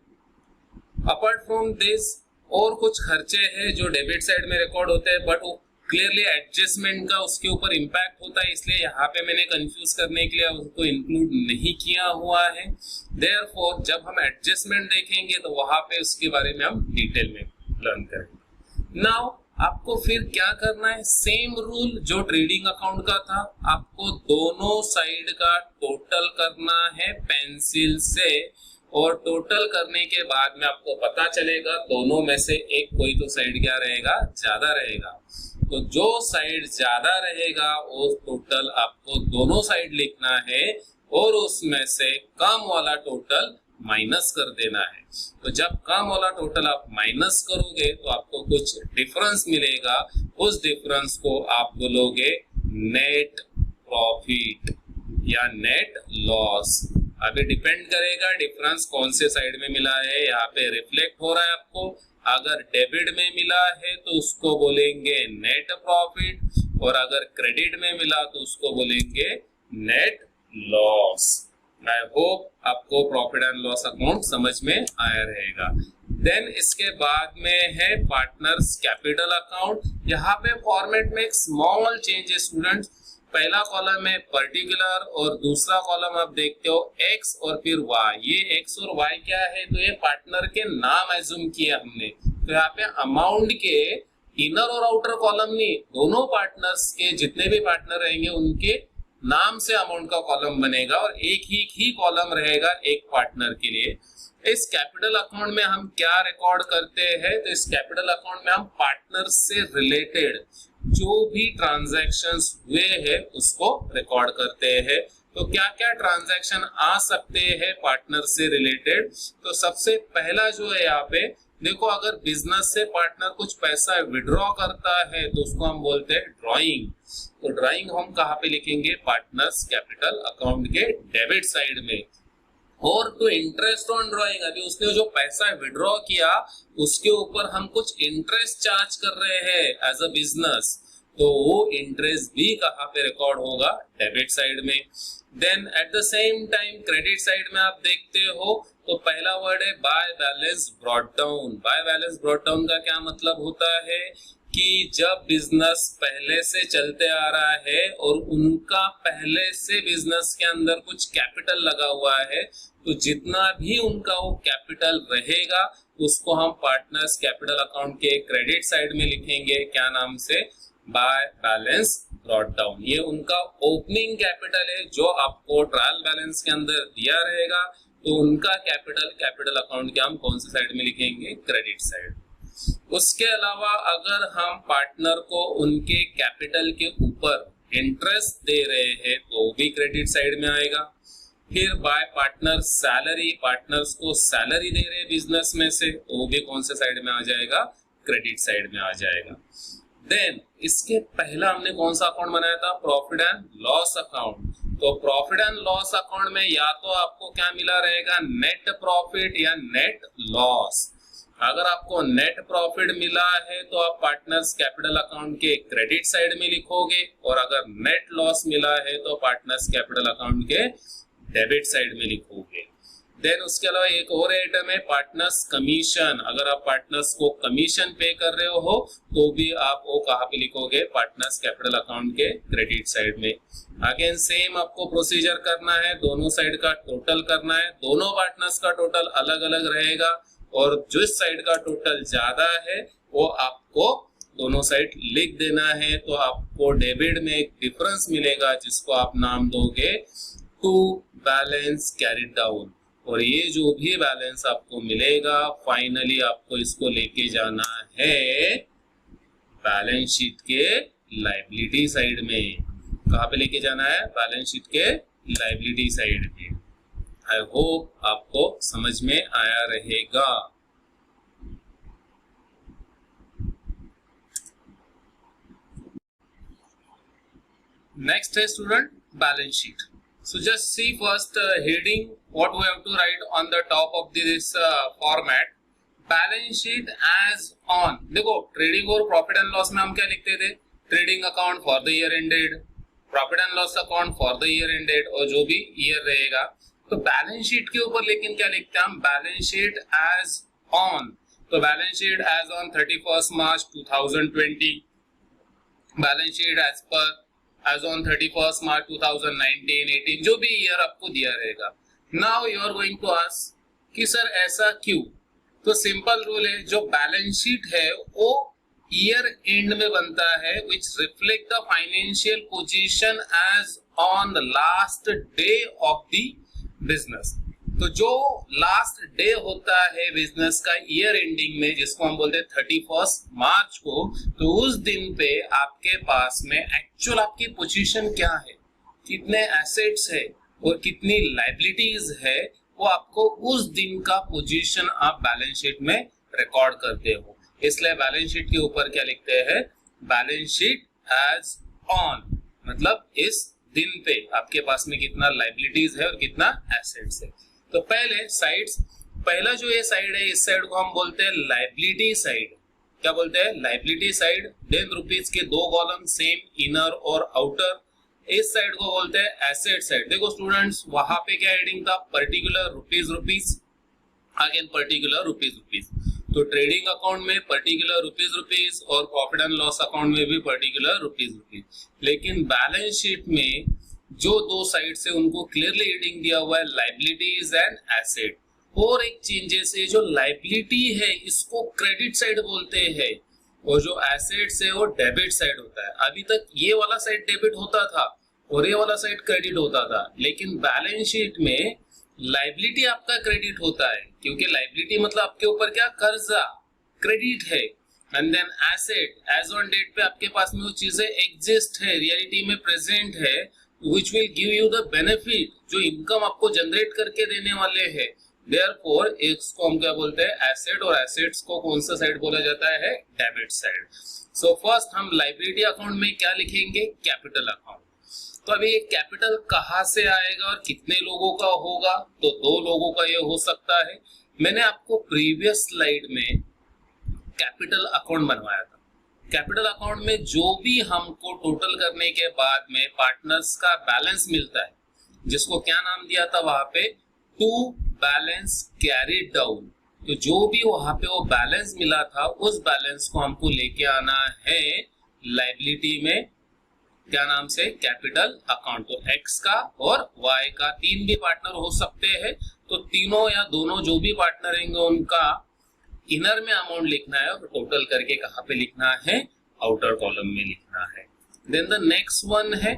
अपार्ट फ्रॉम दिस और कुछ खर्चे हैं जो डेबिट साइड में रिकॉर्ड होते हैं, बट वो क्लियरली एडजस्टमेंट का उसके ऊपर इम्पैक्ट होता है, इसलिए यहाँ पे मैंने कंफ्यूज करने के लिए उसको इंक्लूड नहीं किया हुआ है। देयरफॉर जब हम एडजस्टमेंट देखेंगे तो वहां पे उसके बारे में हम डिटेल में लर्न करेंगे। नाउ आपको फिर क्या करना है, सेम रूल जो ट्रेडिंग अकाउंट का था, आपको दोनों साइड का टोटल करना है पेंसिल से, और टोटल करने के बाद में आपको पता चलेगा दोनों में से एक कोई तो साइड क्या रहेगा, ज्यादा रहेगा। तो जो साइड ज्यादा रहेगा वो टोटल आपको दोनों साइड लिखना है, और उसमें से कम वाला टोटल माइनस कर देना है। तो जब कम वाला टोटल आप माइनस करोगे तो आपको कुछ डिफरेंस मिलेगा, उस डिफरेंस को आप बोलोगे नेट प्रॉफिट या नेट लॉस। अभी डिपेंड करेगा डिफरेंस कौन से साइड में मिला है, यहाँ पे रिफ्लेक्ट हो रहा है आपको। अगर डेबिट में मिला है तो उसको बोलेंगे नेट प्रॉफिट, और अगर क्रेडिट में मिला तो उसको बोलेंगे नेट लॉस। आई होप आपको प्रॉफिट एंड लॉस अकाउंट समझ में आया रहेगा। देन इसके बाद में है पार्टनर्स कैपिटल अकाउंट। यहाँ पे फॉर्मेट में एक स्मॉल चेंज है स्टूडेंट्स। पहला कॉलम है पर्टिकुलर और दूसरा कॉलम आप देखते हो एक्स और फिर वाई। ये एक्स और वाई क्या है, तो ये पार्टनर के नाम एज्यूम किया हमने। तो यहाँ पे अमाउंट के इनर और आउटर कॉलम नहीं, दोनों पार्टनर्स के जितने भी पार्टनर रहेंगे उनके नाम से अमाउंट का कॉलम बनेगा, और एक ही कॉलम रहेगा एक पार्टनर के लिए। इस कैपिटल अकाउंट में हम क्या रिकॉर्ड करते हैं, तो इस कैपिटल अकाउंट में हम पार्टनर से रिलेटेड जो भी ट्रांजैक्शंस हुए हैं उसको रिकॉर्ड करते हैं। तो क्या क्या ट्रांजैक्शन आ सकते हैं पार्टनर से रिलेटेड, तो सबसे पहला जो है यहाँ पे देखो, अगर बिजनेस से पार्टनर कुछ पैसा विड्रॉ करता है तो उसको हम बोलते हैं ड्रॉइंग। तो ड्रॉइंग हम कहाँ पे लिखेंगे, पार्टनर्स कैपिटल अकाउंट के डेबिट साइड में। और टू इंटरेस्ट ऑन ड्रॉइंग, अभी उसने जो पैसा विड्रॉ किया उसके ऊपर हम कुछ इंटरेस्ट चार्ज कर रहे हैं एज अ बिजनेस, तो वो इंटरेस्ट भी कहाँ पे रिकॉर्ड होगा, डेबिट साइड में। Then at the same time credit side में आप देखते हो तो पहला वर्ड है by balance brought down. By balance brought down का क्या मतलब होता है कि जब बिजनेस पहले से चलते आ रहा है और उनका पहले से बिजनेस के अंदर कुछ कैपिटल लगा हुआ है, तो जितना भी उनका वो कैपिटल रहेगा उसको हम पार्टनर्स कैपिटल अकाउंट के क्रेडिट साइड में लिखेंगे, क्या नाम से, बाय बैलेंस ब्रॉट डाउन। ये उनका ओपनिंग कैपिटल है जो आपको ट्रायल बैलेंस के अंदर दिया रहेगा, तो उनका कैपिटल अकाउंट के हम कौन से साइड में लिखेंगे, क्रेडिट साइड। उसके अलावा अगर हम पार्टनर को उनके कैपिटल के ऊपर इंटरेस्ट दे रहे हैं तो भी क्रेडिट साइड में आएगा। फिर बाय पार्टनर सैलरी, पार्टनर्स को सैलरी दे रहे हैं बिजनेस में से, तो वो भी कौन से साइड में आ जाएगा, क्रेडिट साइड में आ जाएगा। देन इसके पहला हमने कौन सा अकाउंट बनाया था, प्रॉफिट एंड लॉस अकाउंट। तो प्रॉफिट एंड लॉस अकाउंट में या तो आपको क्या मिला रहेगा, नेट प्रॉफिट या नेट लॉस। अगर आपको नेट प्रॉफिट मिला है तो आप पार्टनर्स कैपिटल अकाउंट के क्रेडिट साइड में लिखोगे, और अगर नेट लॉस मिला है तो पार्टनर्स कैपिटल अकाउंट के डेबिट साइड में लिखोगे। देन उसके अलावा एक और आइटम है पार्टनर्स कमीशन। अगर आप पार्टनर्स को कमीशन पे कर रहे हो तो भी आप वो कहाँ पे लिखोगे, पार्टनर्स कैपिटल अकाउंट के क्रेडिट साइड में। अगेन सेम आपको प्रोसीजर करना है, दोनों साइड का टोटल करना है, दोनों पार्टनर्स का टोटल अलग अलग रहेगा, और जिस साइड का टोटल ज्यादा है वो आपको दोनों साइड लिख देना है। तो आपको डेबिट में एक डिफरेंस मिलेगा जिसको आप नाम दोगे टू बैलेंस कैरिड डाउन, और ये जो भी बैलेंस आपको मिलेगा फाइनली आपको इसको लेके जाना है बैलेंस शीट के लायबिलिटी साइड में। कहाँ पे लेके जाना है? बैलेंस शीट के लायबिलिटी साइड में। आई होप आपको समझ में आया रहेगा। नेक्स्ट है student balance sheet. So just see first heading what we have to write on the top of this format. Balance sheet as on। देखो ट्रेडिंग और प्रॉफिट एंड लॉस में हम क्या लिखते थे? Trading account for the year ended, profit and loss account for the year ended, और जो भी ईयर रहेगा। तो बैलेंस शीट के ऊपर लेकिन क्या लिखते हैं हम? Balance sheet as on. तो balance sheet as on 31 March 2020, balance sheet as पर as on 31st March 2019, 18, जो भी ईयर आपको दिया रहेगा। Now you are going to ask कि सर ऐसा क्यों? तो सिंपल रूल है, जो बैलेंस शीट है वो ईयर एंड में बनता है, which reflect the financial position as on the last day of the business। तो जो लास्ट डे होता है बिजनेस का ईयर एंडिंग में, जिसको हम बोलते हैं 31 मार्च को, तो उस दिन पे आपके पास में एक्चुअल आपकी पोजीशन क्या है, कितने एसेट्स है और कितनी लायबिलिटीज है, वो आपको उस दिन का पोजीशन आप बैलेंस शीट में रिकॉर्ड करते हो। इसलिए बैलेंस शीट के ऊपर क्या लिखते हैं? बैलेंस शीट एज ऑन, मतलब इस दिन पे आपके पास में कितना लायबिलिटीज है और कितना एसेट्स है। तो पहले साइड्स, पहला जो ये साइड है इस साइड को हम बोलते हैं लायबिलिटी साइड। क्या बोलते हैं? Liability side. देन रुपीज के दो कॉलम सेम इनर और आउटर। इस साइड को बोलते हैं एसेट साइड। देखो स्टूडेंट्स, वहां पे क्या हेडिंग था? Particular rupees rupees, again particular rupees rupees. तो ट्रेडिंग अकाउंट में पर्टिकुलर रुपीज रुपीज और प्रॉफिट एंड लॉस अकाउंट में भी पर्टिकुलर रुपीज रुपीज। लेकिन बैलेंस शीट में जो दो साइड से उनको क्लियरली हेडिंग दिया हुआ है लायबिलिटीज एंड एसेट। और एक चेंजेस है, जो लायबिलिटी है इसको क्रेडिट साइड बोलते हैं और जो एसेट्स है वो डेबिट साइड होता है। अभी तक ये वाला साइड डेबिट होता था और ये वाला साइड क्रेडिट होता था, लेकिन बैलेंस शीट में लायबिलिटी आपका क्रेडिट होता है, क्योंकि लायबिलिटी मतलब आपके ऊपर क्या? कर्जा, क्रेडिट है। And then asset, as on date पे आपके पास में वो चीजें एग्जिस्ट है, रियलिटी में प्रेजेंट है, which will give you the benefit, जो इनकम आपको जनरेट करके देने वाले हैं। Therefore इसको हम क्या बोलते हैं? एसेट। और एसेट्स को कौन सा साइड बोला जाता है? Debit side. सो फर्स्ट हम लायबिलिटी अकाउंट में क्या लिखेंगे? Capital account. तो अभी ये कैपिटल कहाँ से आएगा और कितने लोगों का होगा? तो दो लोगों का ये हो सकता है। मैंने आपको प्रीवियस स्लाइड में कैपिटल अकाउंट बनवाया था। कैपिटल अकाउंट में जो भी हमको टोटल करने के बाद में पार्टनर्स का बैलेंस मिलता है, जिसको क्या नाम दिया था वहां पे? To balance carried down. तो जो भी वहां पे वो बैलेंस मिला था उस बैलेंस को हमको लेके आना है लायबिलिटी में। क्या नाम से? Capital account. तो एक्स का और वाई का, तीन भी पार्टनर हो सकते हैं, तो तीनों या दोनों जो भी पार्टनर रहेंगे उनका इनर में अमाउंट लिखना है और टोटल करके कहाँ पे लिखना है? आउटर कॉलम में लिखना है। देन द नेक्स्ट वन है,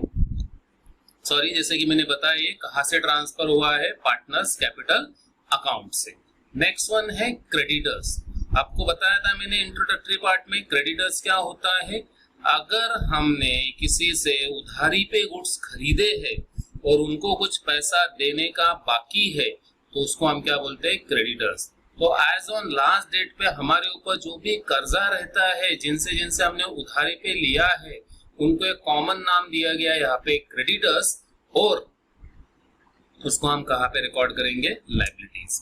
सॉरी जैसे कि मैंने बताया ये कहाँ से ट्रांसफर हुआ है? पार्टनर्स कैपिटल अकाउंट से। नेक्स्ट वन है क्रेडिटर्स। आपको बताया था मैंने इंट्रोडक्टरी पार्ट में, क्रेडिटर्स क्या होता है? अगर हमने किसी से उधारी पे गुड्स खरीदे हैं और उनको कुछ पैसा देने का बाकी है तो उसको हम क्या बोलते हैं? क्रेडिटर्स। तो एज ऑन लास्ट डेट पे हमारे ऊपर जो भी कर्जा रहता है, जिनसे जिनसे हमने उधारी पे लिया है, उनको एक कॉमन नाम दिया गया है यहाँ पे क्रेडिटर्स, और उसको हम कहाँ पे रिकॉर्ड करेंगे? Liabilities.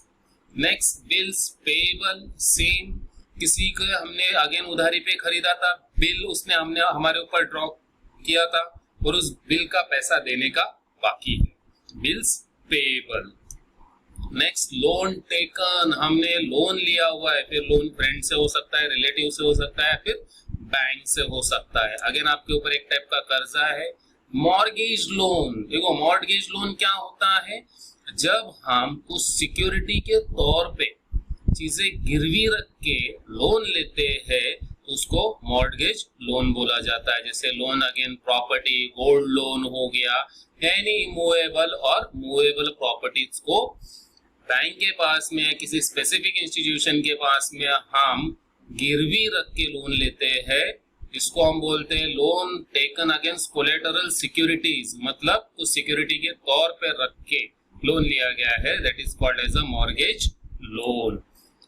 Next bills payable, same, किसी को हमने अगेन उधारी पे खरीदा था, बिल उसने हमने हमारे ऊपर ड्रॉ किया था और उस बिल का पैसा देने का बाकी है, bills payable. Next loan taken, हमने लोन लिया हुआ है, फिर लोन फ्रेंड से हो सकता है, रिलेटिव से हो सकता है, फिर बैंक से हो सकता है, अगेन आपके ऊपर एक टाइप का कर्जा है। मॉर्गेज लोन, देखो मॉर्गेज लोन क्या होता है? जब हम कुछ सिक्योरिटी के तौर पे चीजें गिरवी रख के लोन लेते हैं उसको मॉर्गेज लोन बोला जाता है। जैसे loan again property, gold loan हो गया, एनी मूवेबल और मूवेबल प्रॉपर्टीज को बैंक के पास में या किसी स्पेसिफिक इंस्टीट्यूशन के पास में हम गिरवी रख के लोन लेते हैं। इसको हम बोलते हैं loan taken against collateral securities, मतलब उस सिक्योरिटी के तौर पे रख के लोन लिया गया है, that is called as a mortgage loan.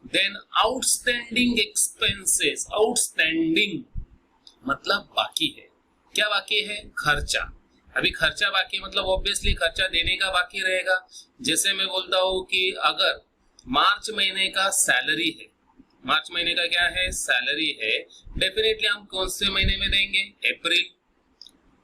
Then outstanding expenses, outstanding मतलब बाकी है। क्या बाकी है? खर्चा। अभी खर्चा बाकी मतलब ऑब्वियसली खर्चा देने का बाकी रहेगा। जैसे मैं बोलता हूं कि अगर मार्च महीने का सैलरी है, मार्च महीने का क्या है? सैलरी है, डेफिनेटली हम कौन से महीने में देंगे? अप्रैल।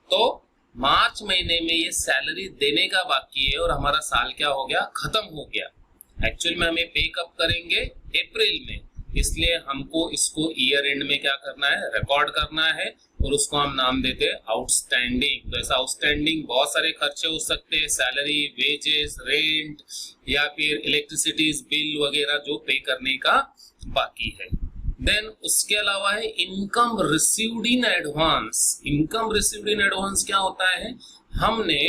तो मार्च महीने में ये सैलरी देने का बाकी है और हमारा साल क्या हो गया? खत्म हो गया। एक्चुअल में हमें पे कब करेंगे? अप्रैल में, इसलिए हमको इसको ईयर एंड में क्या करना है? रिकॉर्ड करना है और उसको हम नाम देते हैं आउटस्टैंडिंग। तो ऐसा आउटस्टैंडिंग बहुत सारे खर्चे हो सकते हैं, सैलरी, वेजेस, रेंट या फिर इलेक्ट्रिसिटी बिल वगैरह जो पे करने का बाकी है। देन उसके अलावा है income received in advance. Income received in advance क्या होता है? हमने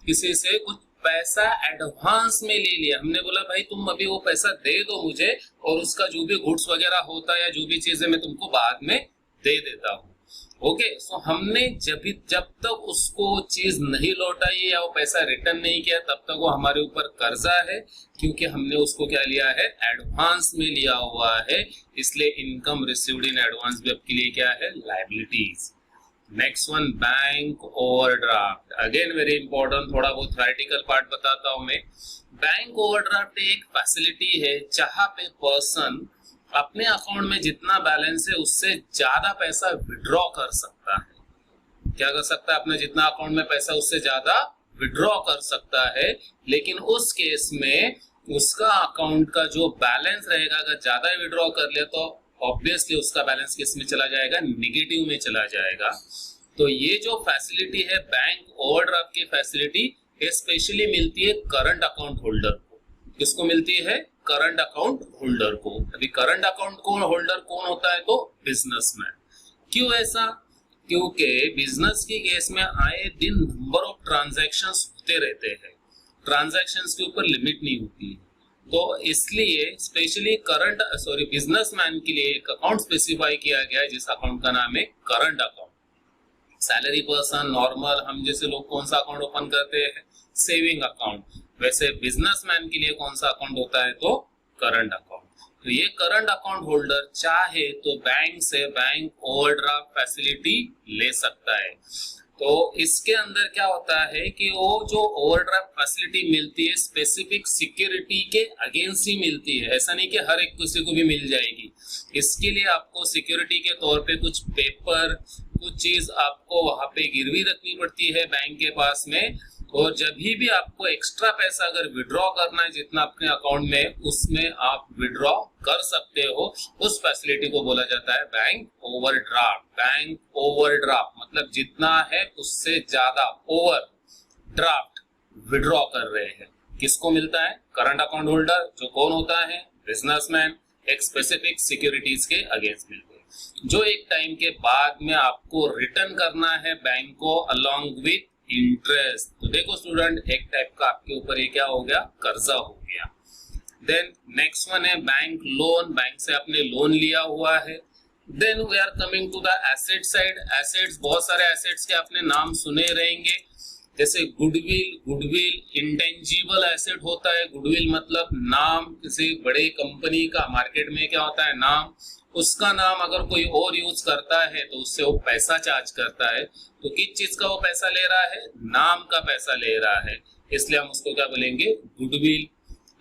किसी से कुछ पैसा एडवांस में ले लिया, हमने बोला भाई तुम अभी वो पैसा दे दो मुझे और उसका जो भी गुड्स वगैरह होता है या जो भी चीजें मैं तुमको बाद में दे देता हूँ। ओके, सो हमने जब तक उसको चीज नहीं लौटाई या वो पैसा रिटर्न नहीं किया तब तक वो हमारे ऊपर कर्जा है, क्योंकि हमने उसको क्या लिया है? एडवांस में लिया हुआ है। इसलिए इनकम रिसीव्ड इन एडवांस भी आपके लिए क्या है? Liabilities. Next one, bank overdraft. Again very important, थोड़ा बहुत थ्योरेटिकल पार्ट बताता हूं मैं। बैंक ओवरड्राफ्ट एक फैसिलिटी है जहां पे पर्सन अपने अकाउंट में जितना बैलेंस है उससे ज्यादा पैसा विड्रॉ कर सकता है। क्या कर सकता है? अपने जितना अकाउंट में पैसा उससे ज्यादा विड्रॉ कर सकता है, लेकिन उस केस में उसका अकाउंट का जो बैलेंस रहेगा अगर ज्यादा विड्रॉ कर लिया तो ऑब्वियसली उसका बैलेंस किस में चला जाएगा? निगेटिव में चला जाएगा। तो ये जो फैसिलिटी है बैंक ओवरड्राफ्ट की फैसिलिटी, ये स्पेशली मिलती है करंट अकाउंट होल्डर को। किसको मिलती है? करंट अकाउंट होल्डर को। अभी करंट अकाउंट होल्डर कौन होता है? तो बिजनेसमैन। क्यों ऐसा? क्योंकि बिजनेस की केस में आए दिन नंबर ऑफ ट्रांजैक्शंस होते रहते हैं, ट्रांजैक्शंस के ऊपर लिमिट नहीं होती है। तो इसलिए स्पेशली बिजनेसमैन के लिए एक अकाउंट स्पेसिफाई किया गया है जिस अकाउंट का नाम है current account. Salary person, normal हम जैसे लोग कौन सा अकाउंट ओपन करते हैं? Saving account. वैसे बिजनेसमैन के लिए कौन सा अकाउंट होता है? तो करंट अकाउंट। तो ये करंट अकाउंट होल्डर चाहे तो बैंक से बैंक ओवरड्राफ्ट फैसिलिटी ले सकता है। तो इसके अंदर क्या होता है कि वो जो ओवरड्राफ्ट फैसिलिटी मिलती है स्पेसिफिक सिक्योरिटी के अगेंस्ट ही मिलती है। ऐसा नहीं कि हर एक किसी को भी मिल जाएगी। इसके लिए आपको सिक्योरिटी के तौर पे कुछ पेपर, कुछ चीज आपको वहां पे गिरवी रखनी पड़ती है बैंक के पास में। और जब भी आपको एक्स्ट्रा पैसा अगर विड्रॉ करना है जितना अपने अकाउंट में, उसमें आप विड्रॉ कर सकते हो। उस फैसिलिटी को बोला जाता है बैंक ओवरड्राफ्ट। बैंक ओवरड्राफ्ट मतलब जितना है उससे ज्यादा ओवर ड्राफ्ट विड्रॉ कर रहे हैं। किसको मिलता है? करंट अकाउंट होल्डर, जो कौन होता है? बिजनेसमैन, एक स्पेसिफिक सिक्योरिटीज के अगेंस्ट मिलते हैं, जो एक टाइम के बाद में आपको रिटर्न करना है बैंक को अलॉन्ग विथ इंटरेस्ट। तो देखो स्टूडेंट, एक टाइप का आपके ऊपर ये क्या हो गया? कर्जा हो गया। देन नेक्स्ट वन है बैंक लोन। बैंक से आपने लोन लिया हुआ है। Then we are coming to the asset side. Assets, बहुत सारे एसेट्स के आपने नाम सुने रहेंगे, जैसे गुडविल इंटेंजिबल एसेट होता है। गुडविल मतलब नाम, किसी बड़े कंपनी का मार्केट में क्या होता है? नाम। उसका नाम अगर कोई और यूज करता है तो उससे वो पैसा चार्ज करता है। तो किस चीज का वो पैसा ले रहा है? नाम का पैसा ले रहा है, इसलिए हम उसको क्या बोलेंगे? Goodwill.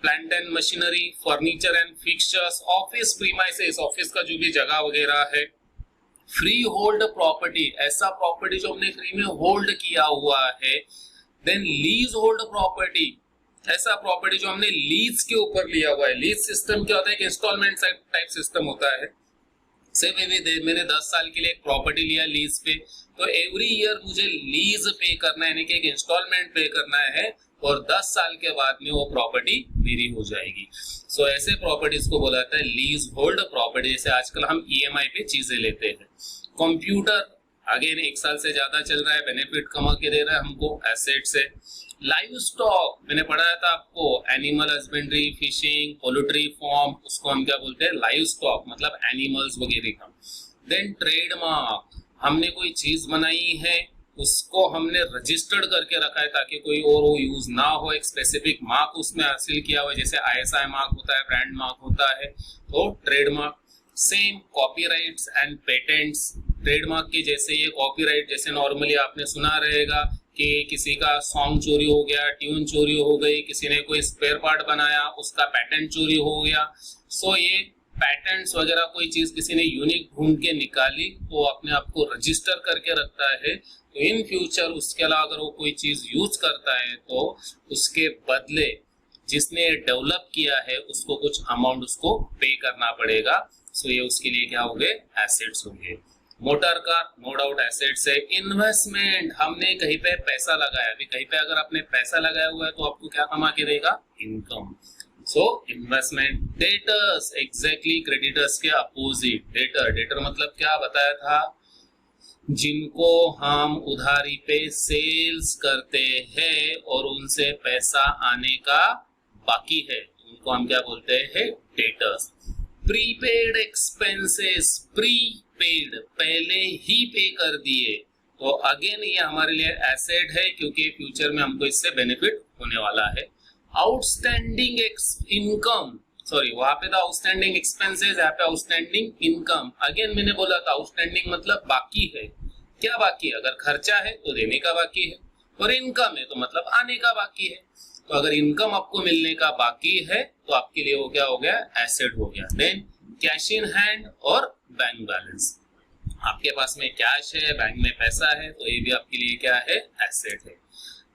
Plant and machinery, furniture and fixtures, office premises, office का जो भी जगह वगैरह है। फ्री होल्ड प्रॉपर्टी, ऐसा प्रॉपर्टी जो हमने फ्री में होल्ड किया हुआ है। देन लीज होल्ड प्रॉपर्टी, ऐसा प्रॉपर्टी जो हमने लीज के ऊपर लिया हुआ है। लीज सिस्टम क्या होता है? इंस्टॉलमेंट टाइप सिस्टम होता है। से मैंने 10 साल के लिए एक प्रॉपर्टी लिया लीज पे, तो एवरी ईयर मुझे लीज पे करना है, यानी कि एक इंस्टॉलमेंट पे करना है। और 10 साल के बाद में वो प्रॉपर्टी मेरी हो जाएगी। सो ऐसे प्रॉपर्टीज को बोला जाता है लीज होल्ड प्रॉपर्टी। जैसे आजकल हम ईएमआई पे चीजें लेते हैं। कंप्यूटर अगेन 1 साल से ज्यादा चल रहा है, बेनिफिट कमा के दे रहा है हमको, एसेट से। लाइव स्टॉक मैंने पढ़ाया था आपको, animal husbandry, fishing, poultry farm, उसको हम क्या बोलते हैं, लाइव स्टॉक, मतलब एनिमल्स वगैरह का। देन ट्रेडमार्क, हमने कोई चीज बनाई है उसको हमने रजिस्टर्ड करके रखा है ताकि कोई और वो यूज ना हो, एक स्पेसिफिक मार्क उसमें हासिल किया हुआ है, जैसे आईएसआई मार्क होता है, ब्रांड मार्क होता है, तो trademark. Same copyrights and patents, trademark के जैसे ये कॉपीराइट, जैसे नॉर्मली आपने सुना रहेगा कि किसी का सॉन्ग चोरी हो गया, ट्यून चोरी हो गई, किसी ने कोई स्पेयर पार्ट बनाया उसका पैटेंट चोरी हो गया। सो ये पैटेंट्स वगैरह कोई चीज किसी ने यूनिक ढूंढ के निकाली तो अपने आप को रजिस्टर करके रखता है, तो इन फ्यूचर उसके अलावा अगर वो कोई चीज यूज करता है तो उसके बदले जिसने डेवलप किया है उसको कुछ अमाउंट उसको पे करना पड़ेगा। सो ये उसके लिए क्या हो गए, एसेट्स होंगे। Motor car no doubt assets है। इन्वेस्टमेंट, हमने कहीं पे पैसा लगाया, अभी कहीं पे अगर आपने पैसा लगाया हुआ है तो आपको क्या कमा के देगा, income. So investment. Debtors, exactly creditors के अपोजिट। डेटर मतलब क्या बताया था, जिनको हम उधारी पे सेल्स करते हैं और उनसे पैसा आने का बाकी है, उनको हम क्या बोलते हैं, डेटर्स। प्रीपेड एक्सपेंसेस, प्रीपेड पहले ही पे कर दिए, तो अगेन ये हमारे लिए एसेट है क्योंकि फ्यूचर में हमको इससे बेनिफिट होने वाला है। आउटस्टैंडिंग इनकम, सॉरी वहां पे था आउटस्टैंडिंग एक्सपेंसेस, यहाँ पे आउटस्टैंडिंग इनकम। अगेन मैंने बोला था आउटस्टैंडिंग मतलब बाकी है, क्या बाकी है, अगर खर्चा है तो देने का बाकी है, और इनकम है तो मतलब आने का बाकी है। तो अगर इनकम आपको मिलने का बाकी है तो आपके लिए वो क्या हो गया, एसेट हो गया। देन कैश इन हैंड और बैंक बैलेंस, आपके पास में कैश है, बैंक में पैसा है, तो ये भी आपके लिए क्या है, एसेट है।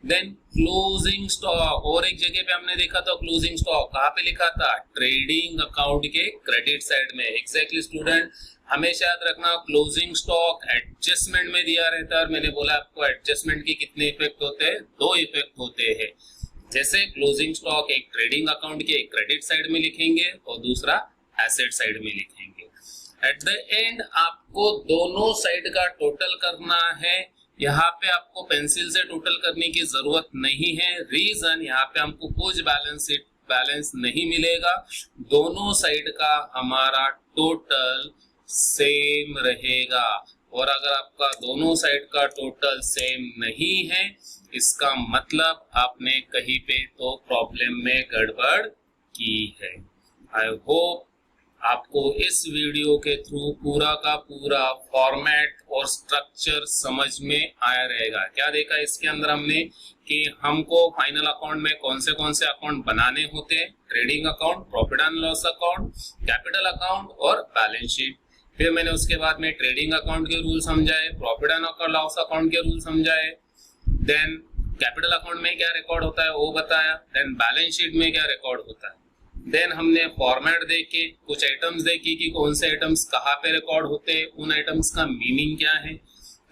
देन क्लोजिंग स्टॉक, और एक जगह पे हमने देखा था क्लोजिंग स्टॉक कहाँ पे लिखा था, ट्रेडिंग अकाउंट के क्रेडिट साइड में। एग्जैक्टली स्टूडेंट, हमेशा याद रखना क्लोजिंग स्टॉक एडजस्टमेंट में दिया रहता है, और मैंने बोला आपको एडजस्टमेंट के कितने इफेक्ट होते हैं, 2 इफेक्ट होते हैं। जैसे क्लोजिंग स्टॉक एक ट्रेडिंग अकाउंट के क्रेडिट साइड में लिखेंगे और दूसरा एसेट साइड में लिखेंगे। एट द एंड आपको दोनों साइड का टोटल करना है। यहाँ पे आपको पेंसिल से टोटल करने की जरूरत नहीं है, रीजन यहाँ पे हमको कुछ बैलेंस नहीं मिलेगा, दोनों साइड का हमारा टोटल सेम रहेगा। और अगर आपका दोनों साइड का टोटल सेम नहीं है, इसका मतलब आपने कहीं पे तो प्रॉब्लम में गड़बड़ की है। आई होप आपको इस वीडियो के थ्रू पूरा का पूरा फॉर्मेट और स्ट्रक्चर समझ में आया रहेगा। क्या देखा इसके अंदर हमने कि हमको फाइनल अकाउंट में कौन से अकाउंट बनाने होते हैं, trading account, profit and loss account, capital account और बैलेंस शीट। फिर मैंने उसके बाद में ट्रेडिंग अकाउंट के रूल समझाए, प्रॉफिट एंड लॉस अकाउंट के रूल समझाए, देन कैपिटल अकाउंट में क्या रिकॉर्ड होता है वो बताया, देन बैलेंस शीट में क्या रिकॉर्ड होता है, देन हमने फॉर्मेट देखे, कुछ आइटम्स देखी कि कौन से आइटम्स कहाँ पे रिकॉर्ड होते हैं, उन आइटम्स का मीनिंग क्या है।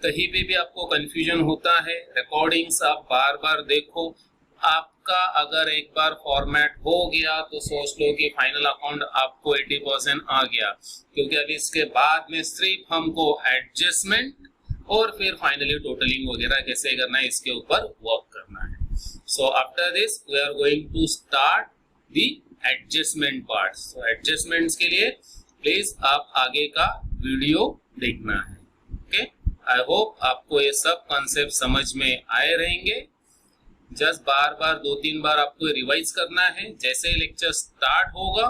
कहीं पे भी आपको कंफ्यूजन होता है, रिकॉर्डिंग्स आप बार बार देखो। आपका अगर एक बार फॉर्मेट हो गया तो सोच लो कि फाइनल अकाउंट आपको 80% आ गया, क्योंकि अभी इसके बाद में सिर्फ हमको एडजस्टमेंट और फिर फाइनली टोटलिंग वगैरह कैसे करना है इसके ऊपर वर्क करना है। So after this we are going to start the adjustment part. So adjustments के लिए प्लीज आप आगे का वीडियो देखना है। ओके, आई होप आपको ये सब कॉन्सेप्ट समझ में आए रहेंगे। जस्ट बार बार 2-3 बार आपको रिवाइज करना है। जैसे लेक्चर स्टार्ट होगा,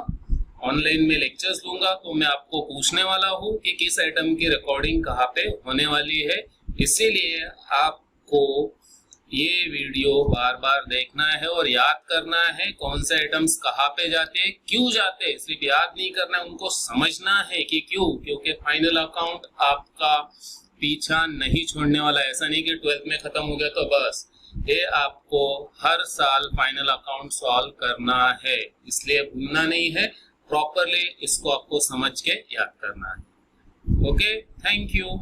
ऑनलाइन में लेक्चर्स लूंगा तो मैं आपको पूछने वाला हूँ कि किस आइटम की रिकॉर्डिंग कहाँ पे होने वाली है, इसीलिए आपको ये वीडियो बार बार देखना है और याद करना है कौन से आइटम्स कहाँ पे जाते हैं, क्यों जाते हैं। सिर्फ याद नहीं करना है, उनको समझना है कि क्यों, क्योंकि फाइनल अकाउंट आपका पीछा नहीं छोड़ने वाला है। ऐसा नहीं कि 12th में खत्म हो गया तो बस, ये आपको हर साल फाइनल अकाउंट सॉल्व करना है, इसलिए भूलना नहीं है, प्रॉपरली इसको आपको समझ के याद करना है। Okay, thank you.